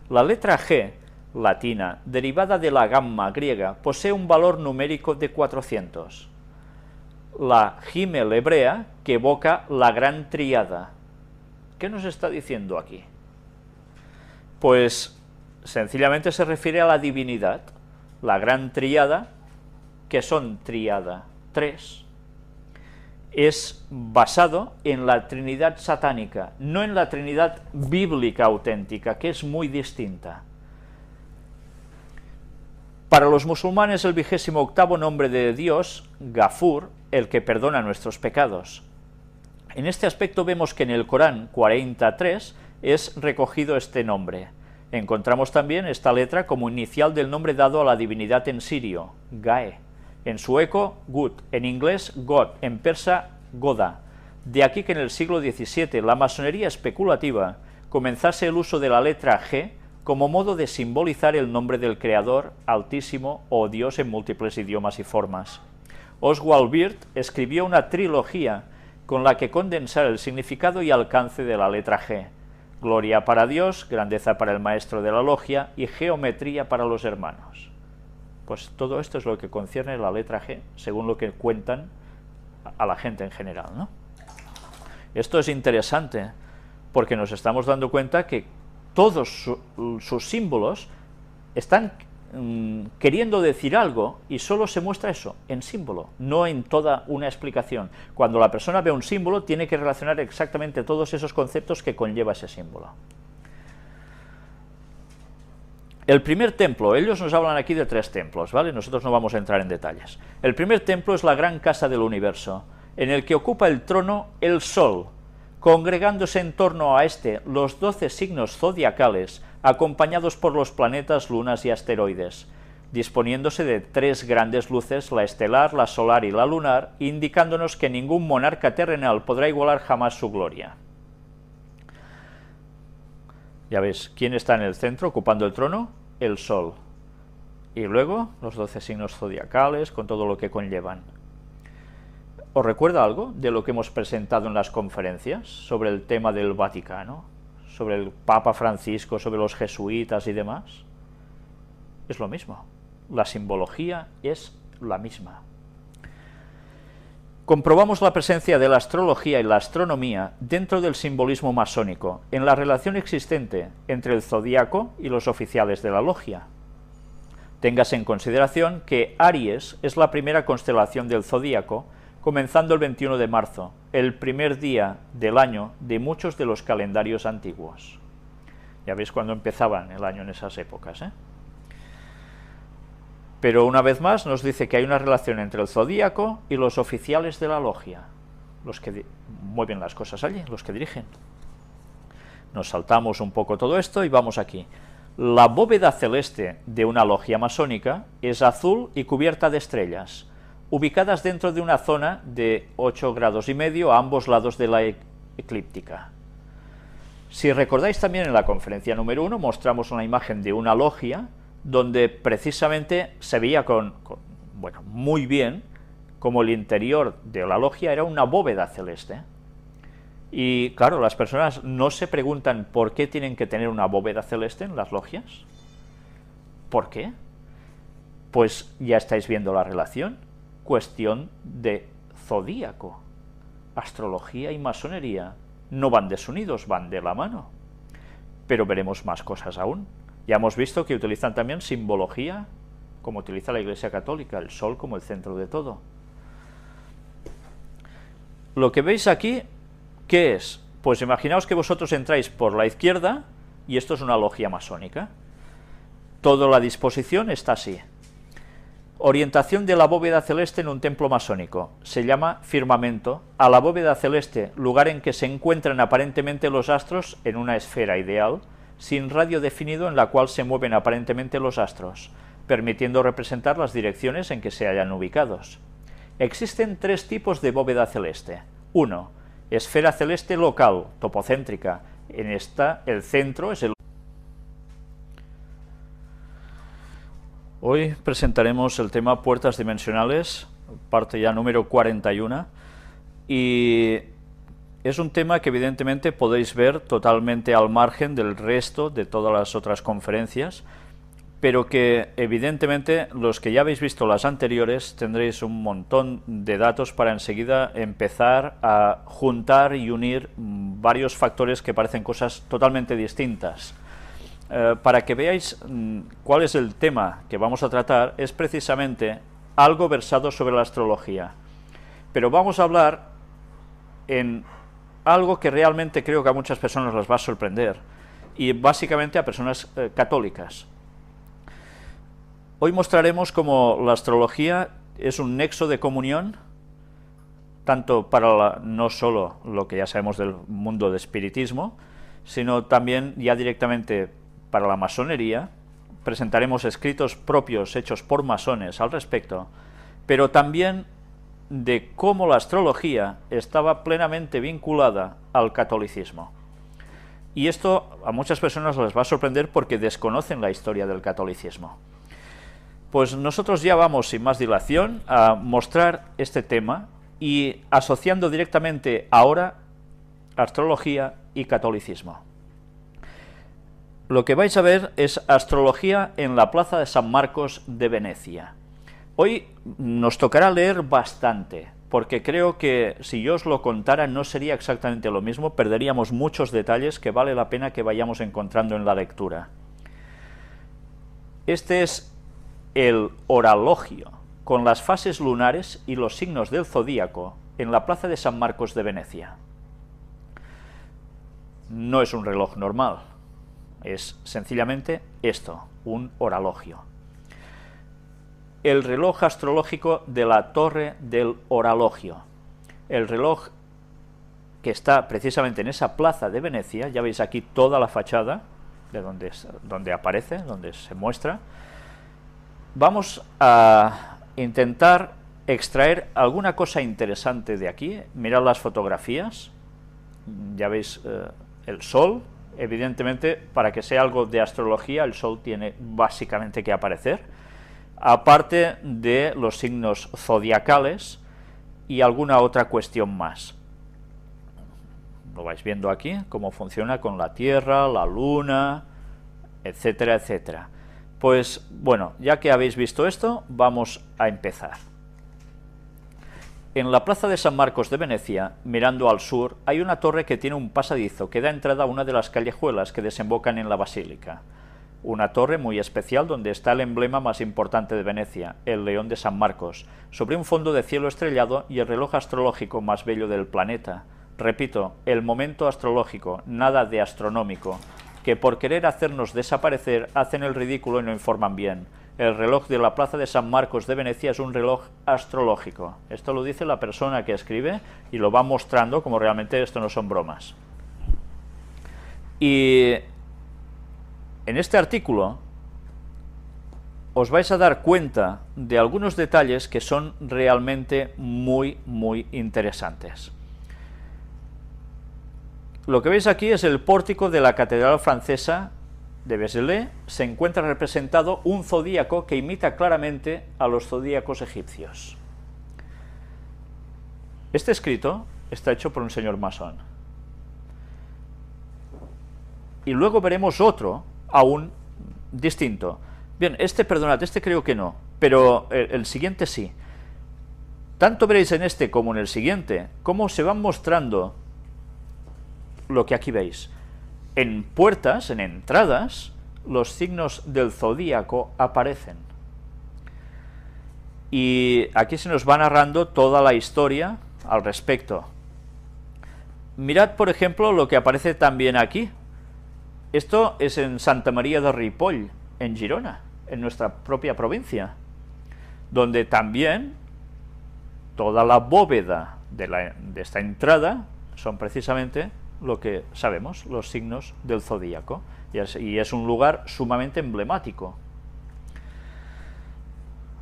Speaker 1: La letra G, latina, derivada de la gamma griega, posee un valor numérico de 400. La Gimel hebrea, que evoca la gran tríada. ¿Qué nos está diciendo aquí? Pues sencillamente se refiere a la divinidad. La gran tríada, que son tríada 3, es basado en la Trinidad satánica, no en la Trinidad bíblica auténtica, que es muy distinta. Para los musulmanes el 28º nombre de Dios, Gafur, el que perdona nuestros pecados. En este aspecto vemos que en el Corán 43 es recogido este nombre. Encontramos también esta letra como inicial del nombre dado a la divinidad en sirio, Gae. En sueco, Gut, en inglés, God, en persa, Goda. De aquí que en el siglo XVII la masonería especulativa comenzase el uso de la letra G como modo de simbolizar el nombre del Creador, Altísimo o Dios en múltiples idiomas y formas. Oswald Wirth escribió una trilogía con la que condensar el significado y alcance de la letra G. Gloria para Dios, grandeza para el maestro de la logia y geometría para los hermanos. Pues todo esto es lo que concierne la letra G, según lo que cuentan a la gente en general, ¿no? Esto es interesante, porque nos estamos dando cuenta que todos sus símbolos están queriendo decir algo y solo se muestra eso, en símbolo, no en toda una explicación. Cuando la persona ve un símbolo, tiene que relacionar exactamente todos esos conceptos que conlleva ese símbolo. El primer templo, ellos nos hablan aquí de 3 templos, ¿vale? Nosotros no vamos a entrar en detalles. El primer templo es la gran casa del universo, en el que ocupa el trono el Sol, congregándose en torno a este los 12 signos zodiacales, acompañados por los planetas, lunas y asteroides, disponiéndose de 3 grandes luces, la estelar, la solar y la lunar, indicándonos que ningún monarca terrenal podrá igualar jamás su gloria. Ya ves, ¿quién está en el centro ocupando el trono? El Sol. Y luego los 12 signos zodiacales con todo lo que conllevan. ¿Os recuerda algo de lo que hemos presentado en las conferencias sobre el tema del Vaticano, sobre el Papa Francisco, sobre los jesuitas y demás? Es lo mismo. La simbología es la misma. Comprobamos la presencia de la astrología y la astronomía dentro del simbolismo masónico, en la relación existente entre el zodíaco y los oficiales de la logia. Téngase en consideración que Aries es la primera constelación del zodíaco, comenzando el 21 de marzo, el primer día del año de muchos de los calendarios antiguos. Ya veis cuando empezaban el año en esas épocas, ¿eh? Pero una vez más nos dice que hay una relación entre el zodíaco y los oficiales de la logia. los que mueven las cosas allí, los que dirigen. Nos saltamos un poco todo esto y vamos aquí. La bóveda celeste de una logia masónica es azul y cubierta de estrellas, ubicadas dentro de una zona de 8,5 grados a ambos lados de la eclíptica. Si recordáis, también en la conferencia número 1 mostramos una imagen de una logia donde precisamente se veía muy bien como el interior de la logia era una bóveda celeste. Y claro, las personas no se preguntan por qué tienen que tener una bóveda celeste en las logias. ¿Por qué? Pues ya estáis viendo la relación. Cuestión de zodíaco. Astrología y masonería no van desunidos, van de la mano. Pero veremos más cosas aún. Ya hemos visto que utilizan también simbología, como utiliza la Iglesia Católica, el sol como el centro de todo. Lo que veis aquí, ¿qué es? Pues imaginaos que vosotros entráis por la izquierda y esto es una logia masónica. Toda la disposición está así. Orientación de la bóveda celeste en un templo masónico. Se llama firmamento a la bóveda celeste, lugar en que se encuentran aparentemente los astros en una esfera ideal, sin radio definido en la cual se mueven aparentemente los astros, permitiendo representar las direcciones en que se hallan ubicados. Existen 3 tipos de bóveda celeste. 1. Esfera celeste local, topocéntrica. En esta, el centro es el... Hoy presentaremos el tema puertas dimensionales, parte ya número 41, y es un tema que evidentemente podéis ver totalmente al margen del resto de todas las otras conferencias, pero que evidentemente los que ya habéis visto las anteriores tendréis un montón de datos para enseguida empezar a juntar y unir varios factores que parecen cosas totalmente distintas. Para que veáis cuál es el tema que vamos a tratar, es precisamente algo versado sobre la astrología. Pero vamos a hablar en algo que realmente creo que a muchas personas les va a sorprender, y básicamente a personas católicas. Hoy mostraremos cómo la astrología es un nexo de comunión, tanto para no solo lo que ya sabemos del mundo del espiritismo, sino también ya directamente para la masonería. Presentaremos escritos propios hechos por masones al respecto, pero también de cómo la astrología estaba plenamente vinculada al catolicismo. Y esto a muchas personas les va a sorprender porque desconocen la historia del catolicismo. Pues nosotros ya vamos, sin más dilación, a mostrar este tema y asociando directamente ahora astrología y catolicismo. Lo que vais a ver es astrología en la plaza de San Marcos de Venecia. Hoy nos tocará leer bastante, porque creo que si yo os lo contara no sería exactamente lo mismo, perderíamos muchos detalles que vale la pena que vayamos encontrando en la lectura. Este es el oralogio, con las fases lunares y los signos del zodíaco, en la plaza de San Marcos de Venecia. No es un reloj normal, es sencillamente esto, un oralogio. El reloj astrológico de la Torre del Oralogio. El reloj que está precisamente en esa plaza de Venecia, ya veis aquí toda la fachada, de donde aparece, donde se muestra. Vamos a intentar extraer alguna cosa interesante de aquí. Mirad las fotografías, ya veis el sol. Evidentemente, para que sea algo de astrología, el sol tiene básicamente que aparecer, aparte de los signos zodiacales y alguna otra cuestión más. Lo vais viendo aquí, cómo funciona con la Tierra, la Luna, etcétera, etcétera. Pues bueno, ya que habéis visto esto, vamos a empezar. En la plaza de San Marcos de Venecia, mirando al sur, hay una torre que tiene un pasadizo que da entrada a una de las callejuelas que desembocan en la basílica. Una torre muy especial donde está el emblema más importante de Venecia, el león de San Marcos, sobre un fondo de cielo estrellado y el reloj astrológico más bello del planeta. Repito, el momento astrológico, nada de astronómico, que por querer hacernos desaparecer hacen el ridículo y no informan bien. el reloj de la Plaza de San Marcos de Venecia es un reloj astrológico. Esto lo dice la persona que escribe y lo va mostrando como realmente esto no son bromas. Y en este artículo os vais a dar cuenta de algunos detalles que son realmente muy interesantes. Lo que veis aquí es el pórtico de la Catedral Francesa de Vézelay. Se encuentra representado un zodíaco que imita claramente a los zodíacos egipcios. Este escrito está hecho por un señor masón. Y luego veremos otro, aún distinto. Bien, perdonad, este creo que no, pero el siguiente sí. Tanto veréis en este como en el siguiente, cómo se van mostrando lo que aquí veis. En puertas, en entradas, los signos del zodíaco aparecen. Y aquí se nos va narrando toda la historia al respecto. Mirad, por ejemplo, lo que aparece también aquí. Esto es en Santa María de Ripoll, en Girona, en nuestra propia provincia, donde también toda la bóveda de esta entrada son precisamente lo que sabemos, los signos del zodíaco, y es un lugar sumamente emblemático.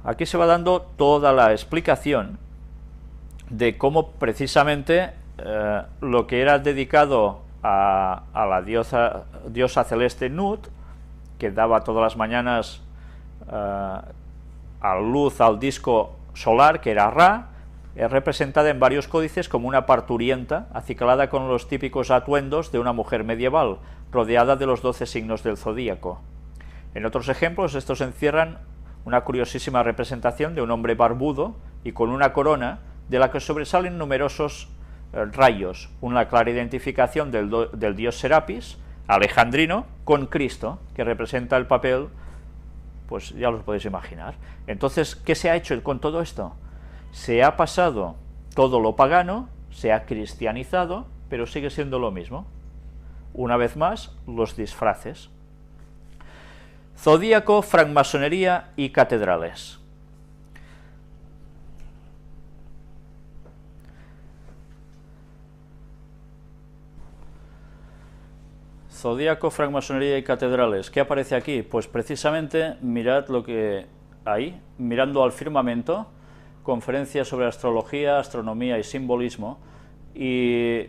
Speaker 1: Aquí se va dando toda la explicación de cómo precisamente lo que era dedicado a la diosa celeste Nut, que daba todas las mañanas a luz al disco solar, que era Ra, es representada en varios códices como una parturienta, acicalada con los típicos atuendos de una mujer medieval, rodeada de los 12 signos del zodíaco. En otros ejemplos, estos encierran una curiosísima representación de un hombre barbudo y con una corona de la que sobresalen numerosos rayos, una clara identificación del dios Serapis, alejandrino, con Cristo, que representa el papel, pues ya los podéis imaginar. Entonces, ¿qué se ha hecho con todo esto? Se ha pasado todo lo pagano, se ha cristianizado, pero sigue siendo lo mismo. Una vez más, los disfraces. Zodíaco, francmasonería y catedrales. Zodíaco, francmasonería y catedrales. ¿Qué aparece aquí? Pues precisamente, mirad lo que hay, mirando al firmamento, conferencias sobre astrología, astronomía y simbolismo. ¿Y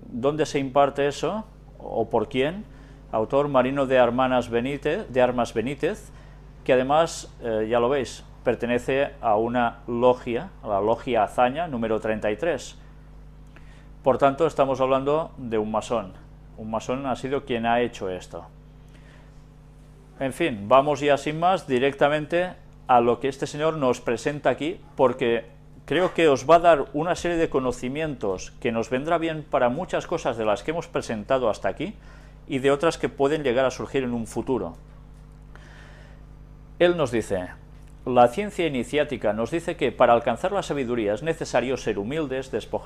Speaker 1: dónde se imparte eso? ¿O por quién? Autor Marino de Armas Benítez, que además, ya lo veis, pertenece a una logia, a la logia Azaña, número 33. Por tanto, estamos hablando de un masón. Un masón ha sido quien ha hecho esto. En fin, vamos ya sin más directamente a lo que este señor nos presenta aquí, porque creo que os va a dar una serie de conocimientos que nos vendrá bien para muchas cosas de las que hemos presentado hasta aquí y de otras que pueden llegar a surgir en un futuro. Él nos dice: la ciencia iniciática nos dice que para alcanzar la sabiduría es necesario ser humildes, despojados